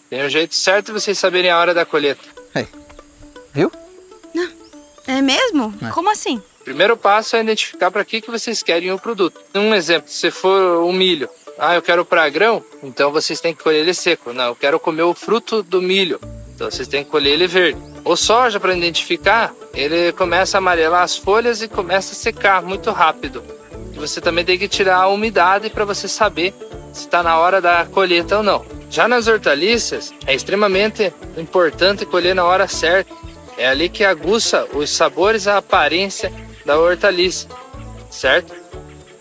Tem um jeito certo de vocês saberem a hora da colheita. Viu? É mesmo? É. Como assim? O primeiro passo é identificar para que vocês querem o produto. Um exemplo, se for o milho. Ah, eu quero para grão, então vocês têm que colher ele seco. Não, eu quero comer o fruto do milho, então vocês têm que colher ele verde. O soja, para identificar, ele começa a amarelar as folhas e começa a secar muito rápido. E você também tem que tirar a umidade para você saber se está na hora da colheita ou não. Já nas hortaliças, é extremamente importante colher na hora certa. É ali que aguça os sabores, a aparência da hortaliça, certo?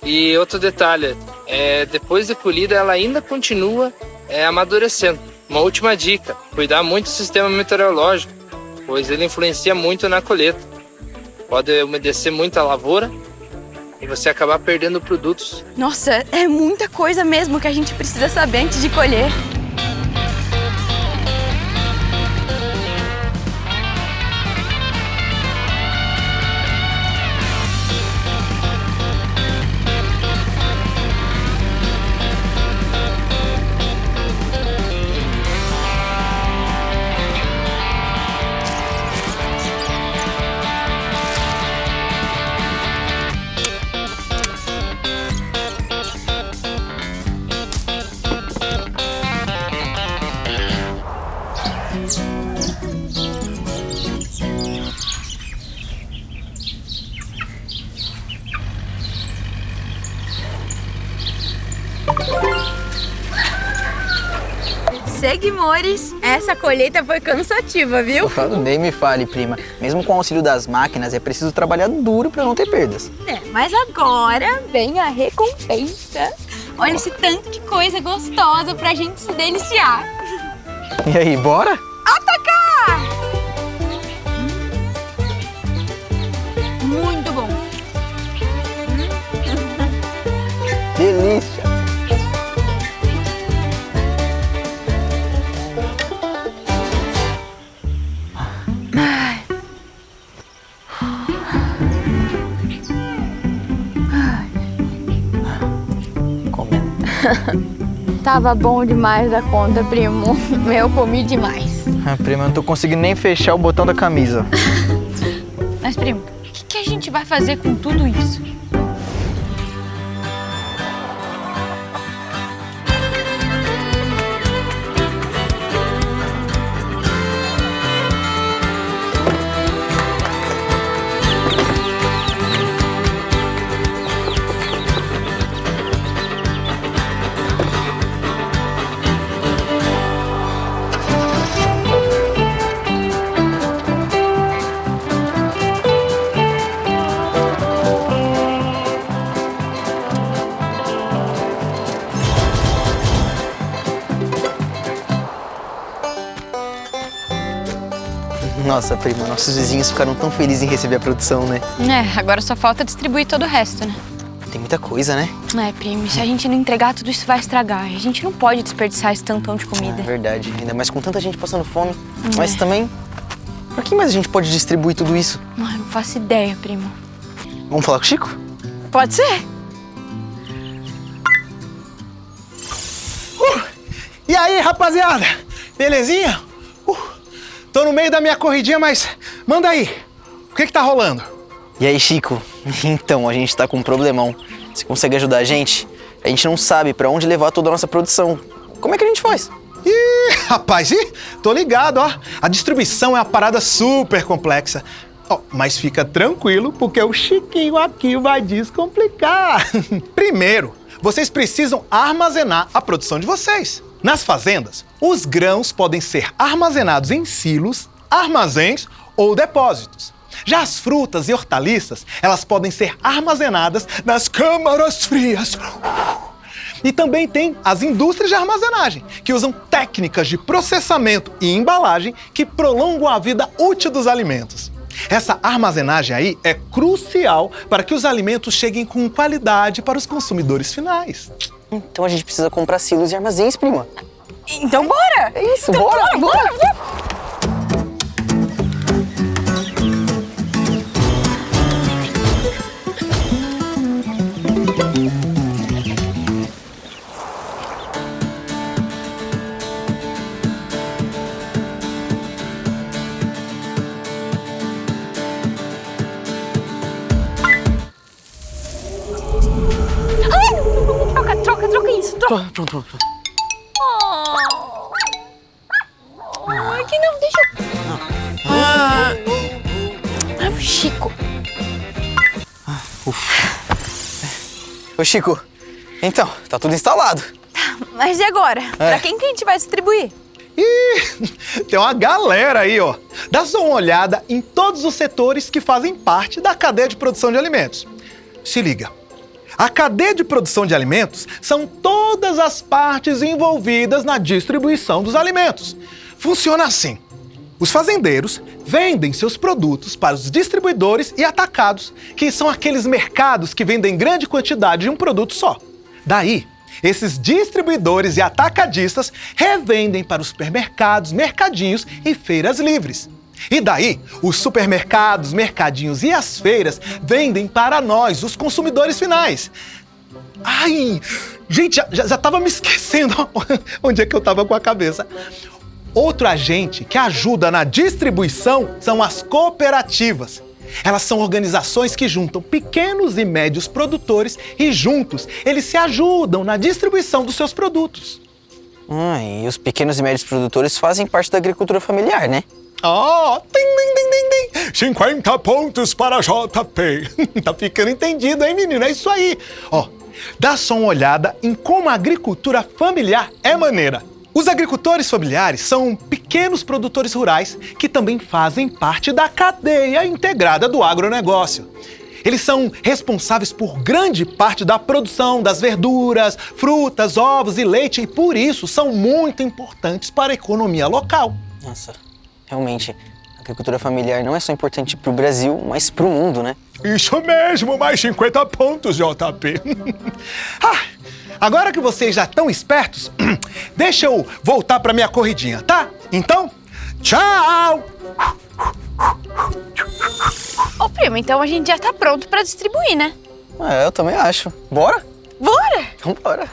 E outro detalhe, depois de colhida ela ainda continua amadurecendo. Uma última dica, cuidar muito do sistema meteorológico, pois ele influencia muito na colheita. Pode umedecer muito a lavoura e você acabar perdendo produtos. Nossa, é muita coisa mesmo que a gente precisa saber antes de colher. Seguimores, essa colheita foi cansativa, viu? Nem me fale, prima. Mesmo com o auxílio das máquinas, é preciso trabalhar duro para não ter perdas. Mas agora vem a recompensa. Olha esse tanto de coisa gostosa pra gente se deliciar. E aí, bora? Atacar! Muito bom. Delícia! Comendo. Tava bom demais da conta, primo. Eu comi demais. Prima, eu não tô conseguindo nem fechar o botão da camisa. Mas, primo, o que a gente vai fazer com tudo isso? Nossa, prima, nossos vizinhos ficaram tão felizes em receber a produção, né? Agora só falta distribuir todo o resto, né? Tem muita coisa, né? Primo, se a gente não entregar, tudo isso vai estragar. A gente não pode desperdiçar esse tantão de É comida. verdade, ainda mais com tanta gente passando fome. Mas também, pra quem mais a gente pode distribuir tudo isso? Não faço ideia, primo. Vamos falar com o Chico? Pode ser? E aí, rapaziada? Belezinha? Tô no meio da minha corridinha, mas manda aí. O que tá rolando? E aí, Chico? Então, a gente tá com um problemão. Você consegue ajudar a gente? A gente não sabe pra onde levar toda a nossa produção. Como é que a gente faz? Ih, rapaz, tô ligado, ó. A distribuição é uma parada super complexa. Mas fica tranquilo, porque o Chiquinho aqui vai descomplicar. Primeiro, vocês precisam armazenar a produção de vocês. Nas fazendas, os grãos podem ser armazenados em silos, armazéns ou depósitos. Já as frutas e hortaliças, elas podem ser armazenadas nas câmaras frias. E também tem as indústrias de armazenagem, que usam técnicas de processamento e embalagem que prolongam a vida útil dos alimentos. Essa armazenagem aí é crucial para que os alimentos cheguem com qualidade para os consumidores finais. Então a gente precisa comprar silos e armazéns, prima. Então bora! É isso, bora! Troca isso, troca. Pronto. Ai, que não, deixa eu... Chico. Ô, Chico, então, tá tudo instalado. Mas e agora? Pra quem que a gente vai distribuir? Ih, tem uma galera aí, ó. Dá só uma olhada em todos os setores que fazem parte da cadeia de produção de alimentos. Se liga. A cadeia de produção de alimentos são todas as partes envolvidas na distribuição dos alimentos. Funciona assim. Os fazendeiros vendem seus produtos para os distribuidores e atacados, que são aqueles mercados que vendem grande quantidade de um produto só. Daí, esses distribuidores e atacadistas revendem para os supermercados, mercadinhos e feiras livres. E daí, os supermercados, mercadinhos e as feiras vendem para nós, os consumidores finais. Ai, gente, já tava me esquecendo onde é que eu tava com a cabeça. Outro agente que ajuda na distribuição são as cooperativas. Elas são organizações que juntam pequenos e médios produtores e juntos eles se ajudam na distribuição dos seus produtos. E os pequenos e médios produtores fazem parte da agricultura familiar, né? Tim. 50 pontos para JP. Tá ficando entendido, hein, menino? É isso aí. Dá só uma olhada em como a agricultura familiar é maneira. Os agricultores familiares são pequenos produtores rurais que também fazem parte da cadeia integrada do agronegócio. Eles são responsáveis por grande parte da produção das verduras, frutas, ovos e leite e, por isso, são muito importantes para a economia local. Nossa, realmente, a agricultura familiar não é só importante para o Brasil, mas para o mundo, né? Isso mesmo, mais 50 pontos, JP. Agora que vocês já estão espertos, deixa eu voltar para minha corridinha, tá? Então, tchau! Ô, primo, então a gente já tá pronto pra distribuir, né? É, eu também acho. Bora? Bora! Então bora.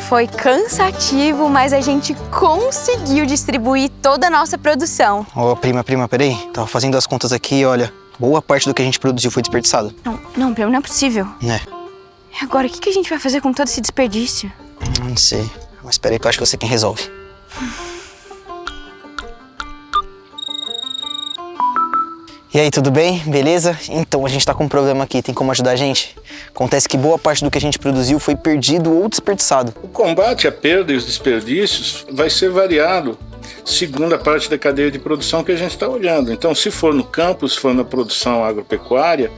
Foi cansativo, mas a gente conseguiu distribuir toda a nossa produção. Ô, prima, peraí. Tava fazendo as contas aqui e olha, boa parte do que a gente produziu foi desperdiçado. Não, primo, não é possível. Né? E agora, o que a gente vai fazer com todo esse desperdício? Não sei. Mas peraí que eu acho que eu sei quem resolve. E aí, tudo bem? Beleza? Então, a gente tá com um problema aqui, tem como ajudar a gente? Acontece que boa parte do que a gente produziu foi perdido ou desperdiçado. O combate à perda e os desperdícios vai ser variado segundo a parte da cadeia de produção que a gente está olhando. Então, se for no campo, se for na produção agropecuária,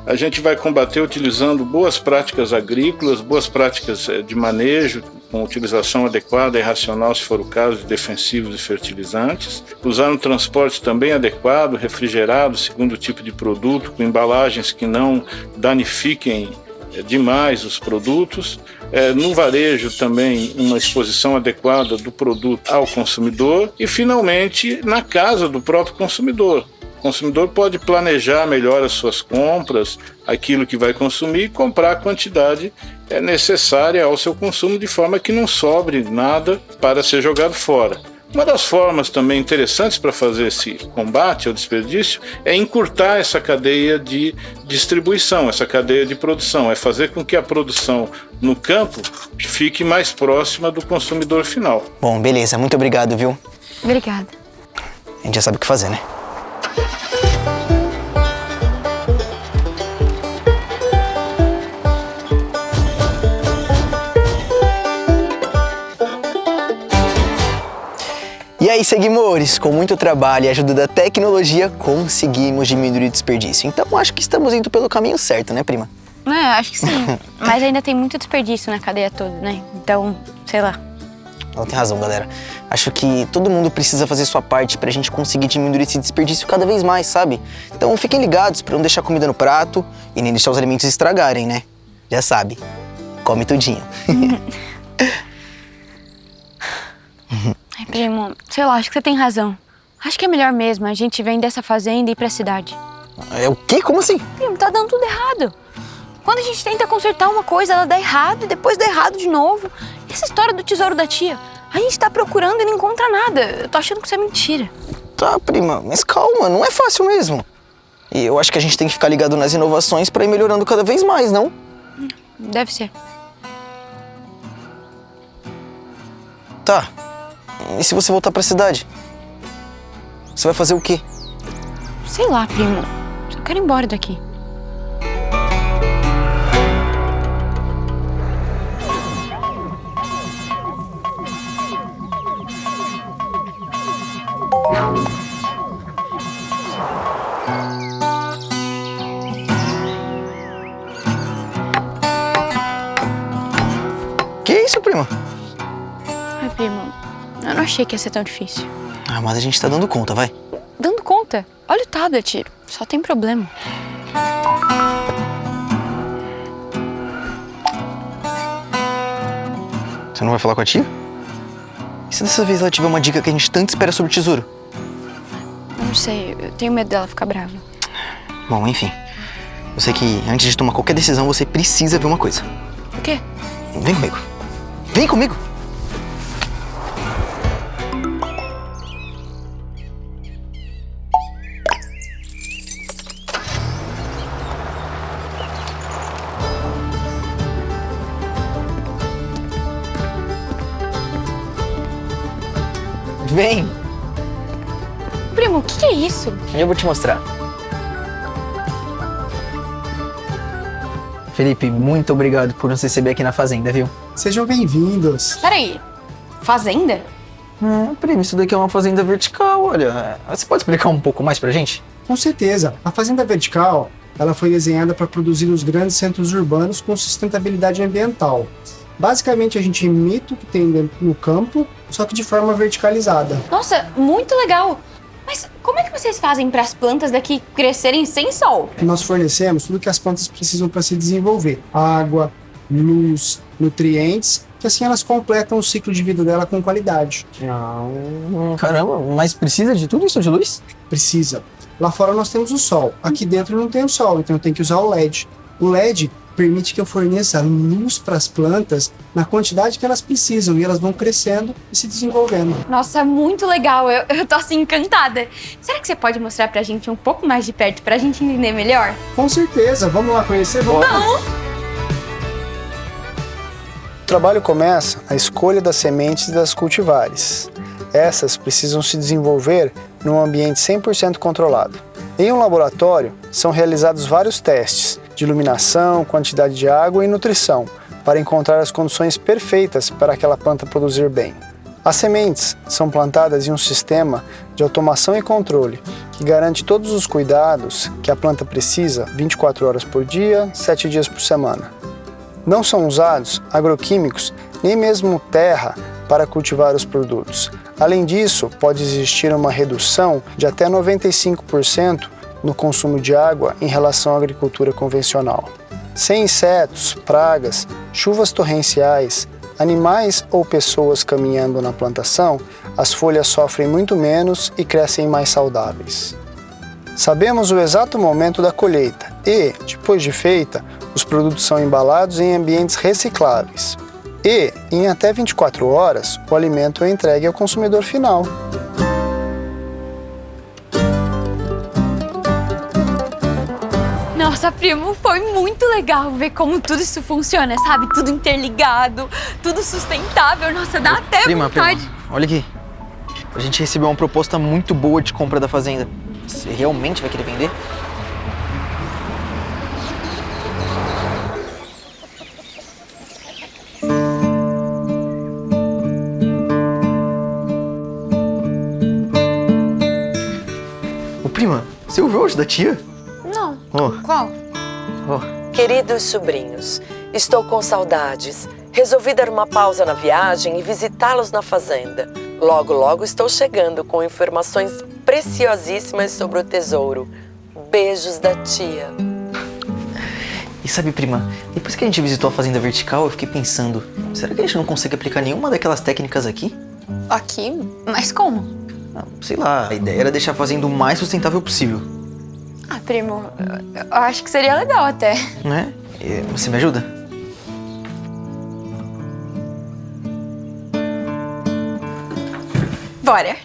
a gente vai combater utilizando boas práticas agrícolas, boas práticas de manejo, com utilização adequada e racional, se for o caso, de defensivos e fertilizantes. Usar um transporte também adequado, refrigerado, segundo o tipo de produto, com embalagens que não danifiquem demais os produtos. No varejo também uma exposição adequada do produto ao consumidor. E, finalmente, na casa do próprio consumidor. O consumidor pode planejar melhor as suas compras, aquilo que vai consumir e comprar a quantidade necessária ao seu consumo, de forma que não sobre nada para ser jogado fora. Uma das formas também interessantes para fazer esse combate ao desperdício é encurtar essa cadeia de distribuição, essa cadeia de produção, é fazer com que a produção no campo fique mais próxima do consumidor final. Bom, beleza, muito obrigado, viu? Obrigada. A gente já sabe o que fazer, né? E aí, seguimores, com muito trabalho e ajuda da tecnologia, conseguimos diminuir o desperdício. Então, acho que estamos indo pelo caminho certo, né, prima? Acho que sim. Mas ainda tem muito desperdício na cadeia toda, né? Então, sei lá. Ela tem razão, galera. Acho que todo mundo precisa fazer sua parte pra gente conseguir diminuir esse desperdício cada vez mais, sabe? Então, fiquem ligados pra não deixar comida no prato e nem deixar os alimentos estragarem, né? Já sabe, come tudinho. Ai, primo, sei lá, acho que você tem razão. Acho que é melhor mesmo a gente vender essa fazenda e ir pra cidade. É o quê? Como assim? Primo, tá dando tudo errado. Quando a gente tenta consertar uma coisa, ela dá errado e depois dá errado de novo. E essa história do tesouro da tia? A gente tá procurando e não encontra nada. Eu tô achando que isso é mentira. Tá, prima, mas calma, não é fácil mesmo. E eu acho que a gente tem que ficar ligado nas inovações pra ir melhorando cada vez mais, não? Deve ser. Tá. E se você voltar pra cidade? Você vai fazer o quê? Sei lá, primo. Só quero ir embora daqui. Que isso, prima? Ai, primo, eu não achei que ia ser tão difícil. Ah, mas a gente tá dando conta, vai. Dando conta? Olha o tablet, só tem problema. Você não vai falar com a tia? E se dessa vez ela tiver uma dica que a gente tanto espera sobre o tesouro? Não sei, eu tenho medo dela ficar brava. Bom, enfim. Eu sei que antes de tomar qualquer decisão, você precisa ver uma coisa. O quê? Vem comigo. Vem comigo! Vem! Primo, o que é isso? Eu vou te mostrar. Felipe, muito obrigado por nos receber aqui na fazenda, viu? Sejam bem-vindos. Peraí, fazenda? Primo, isso daqui é uma fazenda vertical, olha. Você pode explicar um pouco mais pra gente? Com certeza, a fazenda vertical, ela foi desenhada para produzir nos grandes centros urbanos com sustentabilidade ambiental. Basicamente, a gente imita o que tem dentro no campo, só que de forma verticalizada. Nossa, muito legal. Mas como é que vocês fazem para as plantas daqui crescerem sem sol? Nós fornecemos tudo que as plantas precisam para se desenvolver: água, luz, nutrientes, que assim elas completam o ciclo de vida dela com qualidade. Caramba, mas precisa de tudo isso de luz? Precisa. Lá fora nós temos o sol, aqui dentro não tem o sol, então eu tenho que usar o LED. O LED permite que eu forneça luz para as plantas na quantidade que elas precisam e elas vão crescendo e se desenvolvendo. Nossa, muito legal. Eu tô assim encantada. Será que você pode mostrar pra gente um pouco mais de perto pra gente entender melhor? Com certeza, vamos lá conhecer? Vamos. O trabalho começa a escolha das sementes e das cultivares. Essas precisam se desenvolver num ambiente 100% controlado. Em um laboratório, são realizados vários testes de iluminação, quantidade de água e nutrição, para encontrar as condições perfeitas para aquela planta produzir bem. As sementes são plantadas em um sistema de automação e controle, que garante todos os cuidados que a planta precisa 24 horas por dia, 7 dias por semana. Não são usados agroquímicos, nem mesmo terra, para cultivar os produtos. Além disso, pode existir uma redução de até 95% no consumo de água em relação à agricultura convencional. Sem insetos, pragas, chuvas torrenciais, animais ou pessoas caminhando na plantação, as folhas sofrem muito menos e crescem mais saudáveis. Sabemos o exato momento da colheita e, depois de feita, os produtos são embalados em ambientes recicláveis. E, em até 24 horas, o alimento é entregue ao consumidor final. Nossa, primo, foi muito legal ver como tudo isso funciona, sabe? Tudo interligado, tudo sustentável. Nossa, dá até vontade. Prima, olha aqui. A gente recebeu uma proposta muito boa de compra da fazenda. Você realmente vai querer vender? Ô, prima, você ouviu hoje da tia? Não. Oh. Qual? Queridos sobrinhos, estou com saudades. Resolvi dar uma pausa na viagem e visitá-los na fazenda. Logo, logo estou chegando com informações preciosíssimas sobre o tesouro. Beijos da tia. E sabe, prima, depois que a gente visitou a fazenda vertical, eu fiquei pensando, será que a gente não consegue aplicar nenhuma daquelas técnicas aqui? Aqui? Mas como? Sei lá, a ideia era deixar a fazenda o mais sustentável possível. Ah, primo, eu acho que seria legal até. Né? Você me ajuda? Bora.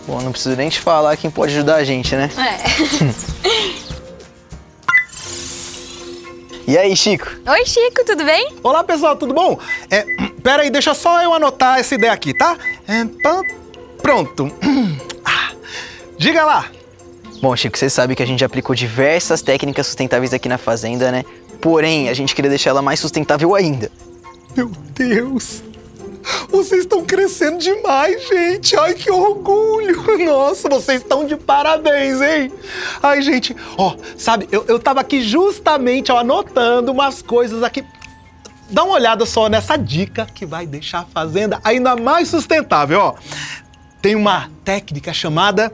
Bom, não preciso nem te falar quem pode ajudar a gente, né? E aí, Chico? Oi, Chico, tudo bem? Olá, pessoal, tudo bom? Pera aí, deixa só eu anotar essa ideia aqui, tá? Pronto. Diga lá. Bom, Chico, você sabe que a gente já aplicou diversas técnicas sustentáveis aqui na fazenda, né? Porém, a gente queria deixar ela mais sustentável ainda. Meu Deus! Vocês estão crescendo demais, gente! Ai, que orgulho! Nossa, vocês estão de parabéns, hein? Ai, gente, sabe, eu tava aqui justamente anotando umas coisas aqui. Dá uma olhada só nessa dica que vai deixar a fazenda ainda mais sustentável, ó. Tem uma técnica chamada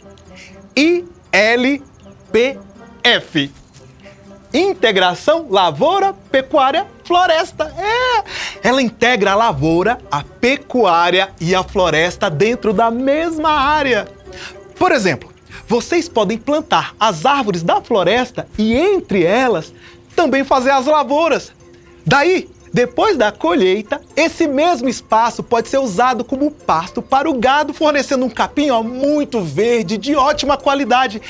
ILPF. Integração Lavoura, Pecuária, Floresta. Ela integra a lavoura, a pecuária e a floresta dentro da mesma área. Por exemplo, vocês podem plantar as árvores da floresta e entre elas também fazer as lavouras. Daí, Depois da colheita, esse mesmo espaço pode ser usado como pasto para o gado, fornecendo um capim muito verde, de ótima qualidade.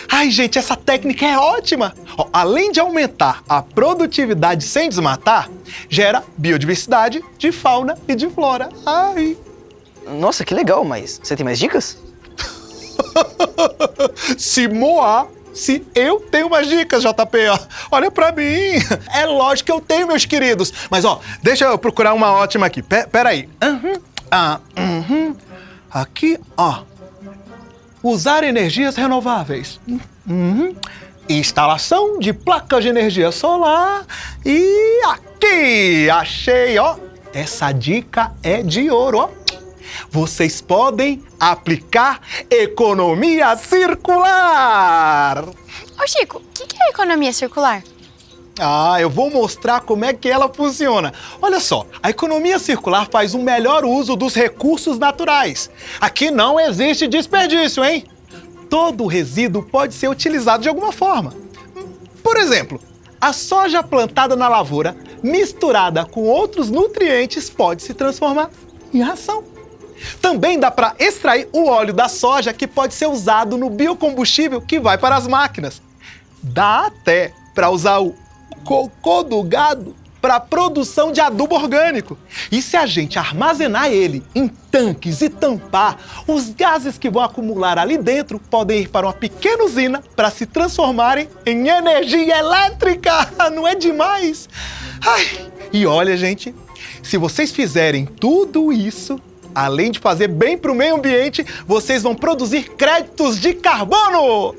Ai, gente, essa técnica é ótima! Além de aumentar a produtividade sem desmatar, gera biodiversidade de fauna e de flora. Ai! Nossa, que legal, mas você tem mais dicas? Se eu tenho umas dicas, JP, ó. Olha pra mim. É lógico que eu tenho, meus queridos. Mas, ó, deixa eu procurar uma ótima aqui. Peraí. Aqui, ó. Usar energias renováveis. Instalação de placas de energia solar. E aqui, achei, ó. Essa dica é de ouro, ó. Vocês podem aplicar economia circular. Ô Chico, o que é economia circular? Eu vou mostrar como é que ela funciona. Olha só, a economia circular faz um melhor uso dos recursos naturais. Aqui não existe desperdício, hein? Todo resíduo pode ser utilizado de alguma forma. Por exemplo, a soja plantada na lavoura, misturada com outros nutrientes, pode se transformar em ração. Também dá para extrair o óleo da soja, que pode ser usado no biocombustível que vai para as máquinas. Dá até para usar o cocô do gado para a produção de adubo orgânico. E se a gente armazenar ele em tanques e tampar, os gases que vão acumular ali dentro podem ir para uma pequena usina para se transformarem em energia elétrica. Não é demais? Ai, e olha, gente, se vocês fizerem tudo isso, além de fazer bem para o meio ambiente, vocês vão produzir créditos de carbono!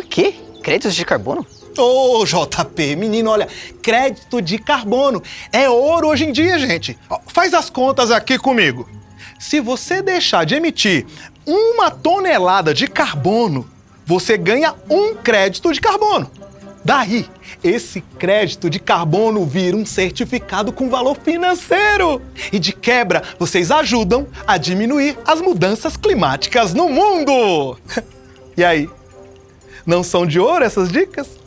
Quê? Créditos de carbono? Ô, JP, menino, olha, crédito de carbono é ouro hoje em dia, gente. Faz as contas aqui comigo. Se você deixar de emitir 1 tonelada de carbono, você ganha 1 crédito de carbono. Daí, esse crédito de carbono vira um certificado com valor financeiro. E de quebra, vocês ajudam a diminuir as mudanças climáticas no mundo. E aí? Não são de ouro essas dicas?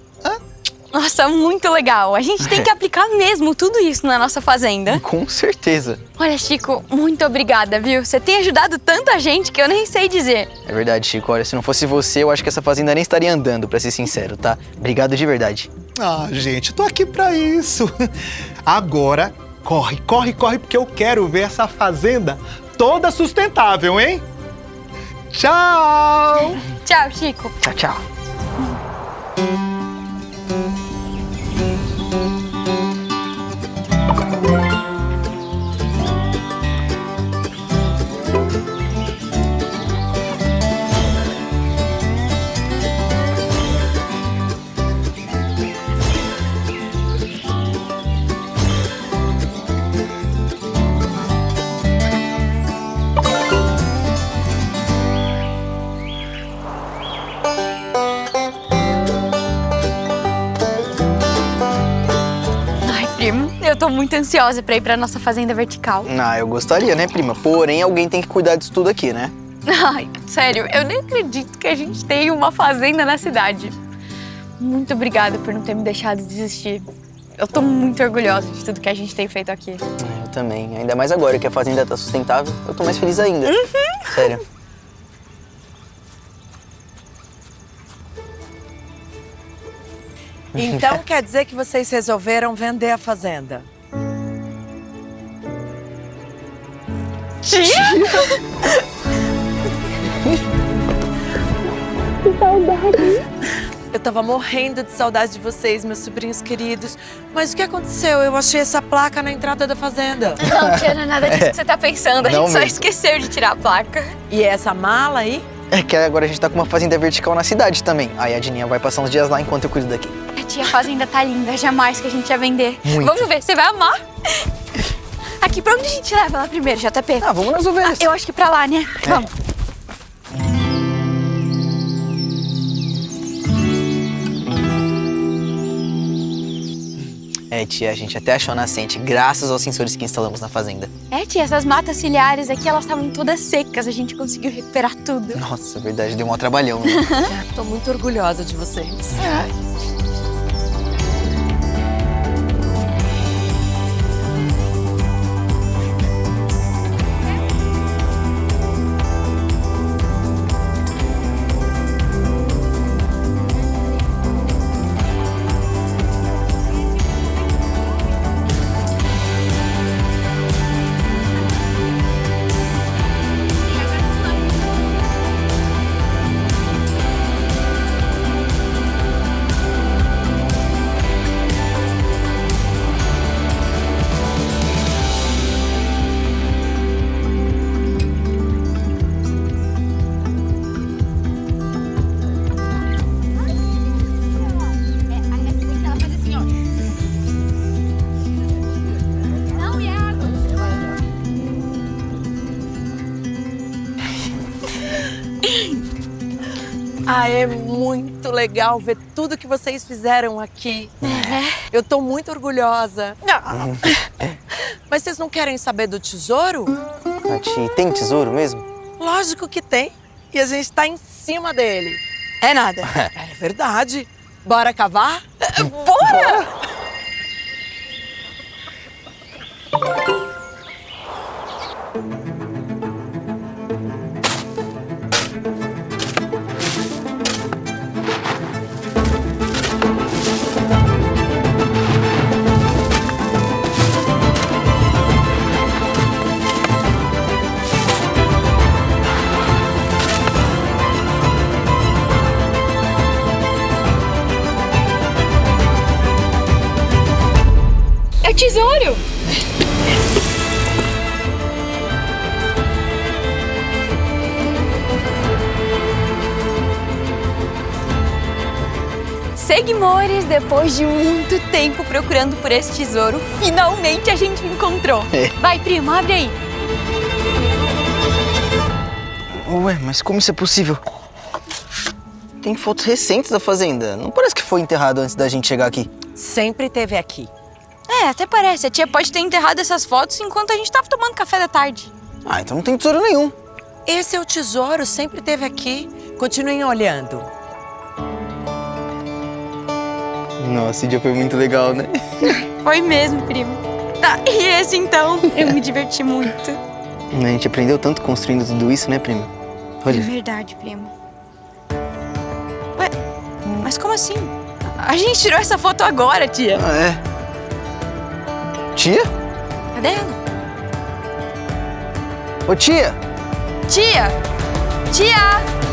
Nossa, muito legal. A gente tem que aplicar mesmo tudo isso na nossa fazenda. Com certeza. Olha, Chico, muito obrigada, viu? Você tem ajudado tanta gente que eu nem sei dizer. É verdade, Chico. Olha, se não fosse você, eu acho que essa fazenda nem estaria andando, pra ser sincero, tá? Obrigado de verdade. Gente, tô aqui pra isso. Agora, corre, porque eu quero ver essa fazenda toda sustentável, hein? Tchau! Tchau, Chico. Tchau, tchau. Eu tô muito ansiosa pra ir pra nossa fazenda vertical. Eu gostaria, né, prima? Porém, alguém tem que cuidar disso tudo aqui, né? Ai, sério, eu nem acredito que a gente tem uma fazenda na cidade. Muito obrigada por não ter me deixado desistir. Eu tô muito orgulhosa de tudo que a gente tem feito aqui. Eu também. Ainda mais agora que a fazenda tá sustentável, eu tô mais feliz ainda. Sério. Então quer dizer que vocês resolveram vender a fazenda? Tia? Que saudade. Eu tava morrendo de saudade de vocês, meus sobrinhos queridos. Mas o que aconteceu? Eu achei essa placa na entrada da fazenda. Não, tia, não é nada disso que você tá pensando. A Não gente só mesmo. esqueceu de tirar a placa. E essa mala aí? É que agora a gente tá com uma fazenda vertical na cidade também. Aí a Dininha vai passar uns dias lá enquanto eu cuido daqui. Tia, a fazenda tá linda, jamais que a gente ia vender. Muito. Vamos ver, você vai amar. Aqui, pra onde a gente leva ela primeiro, JP? Vamos nas ovelhas. Eu acho que pra lá, né? Vamos. Tia, a gente até achou a nascente, graças aos sensores que instalamos na fazenda. Tia, essas matas ciliares aqui, elas estavam todas secas. A gente conseguiu recuperar tudo. Nossa, verdade, deu um trabalhão, né? Tô muito orgulhosa de vocês. Ah, é muito legal ver tudo que vocês fizeram aqui. Eu tô muito orgulhosa. Mas vocês não querem saber do tesouro? Tati, tem tesouro mesmo? Lógico que tem. E a gente tá em cima dele. É nada. É verdade. Bora cavar? Bora! É o tesouro! Seguimores, depois de muito tempo procurando por esse tesouro, finalmente a gente encontrou. Vai, primo, abre aí. Ué, mas como isso é possível? Tem fotos recentes da fazenda. Não parece que foi enterrado antes da gente chegar aqui. Sempre teve aqui. É, até parece. A tia pode ter enterrado essas fotos enquanto a gente tava tomando café da tarde. Ah, então não tem tesouro nenhum. Esse é o tesouro, sempre teve aqui. Continuem olhando. Nossa, esse dia foi muito legal, né? Foi mesmo, primo. Ah, e esse então? Eu me diverti muito. A gente aprendeu tanto construindo tudo isso, né, prima? É Olha. verdade, primo. Ué, mas como assim? A gente tirou essa foto agora, tia. Ah, é? Tia? Cadê ela? Ô, tia! Tia! Tia!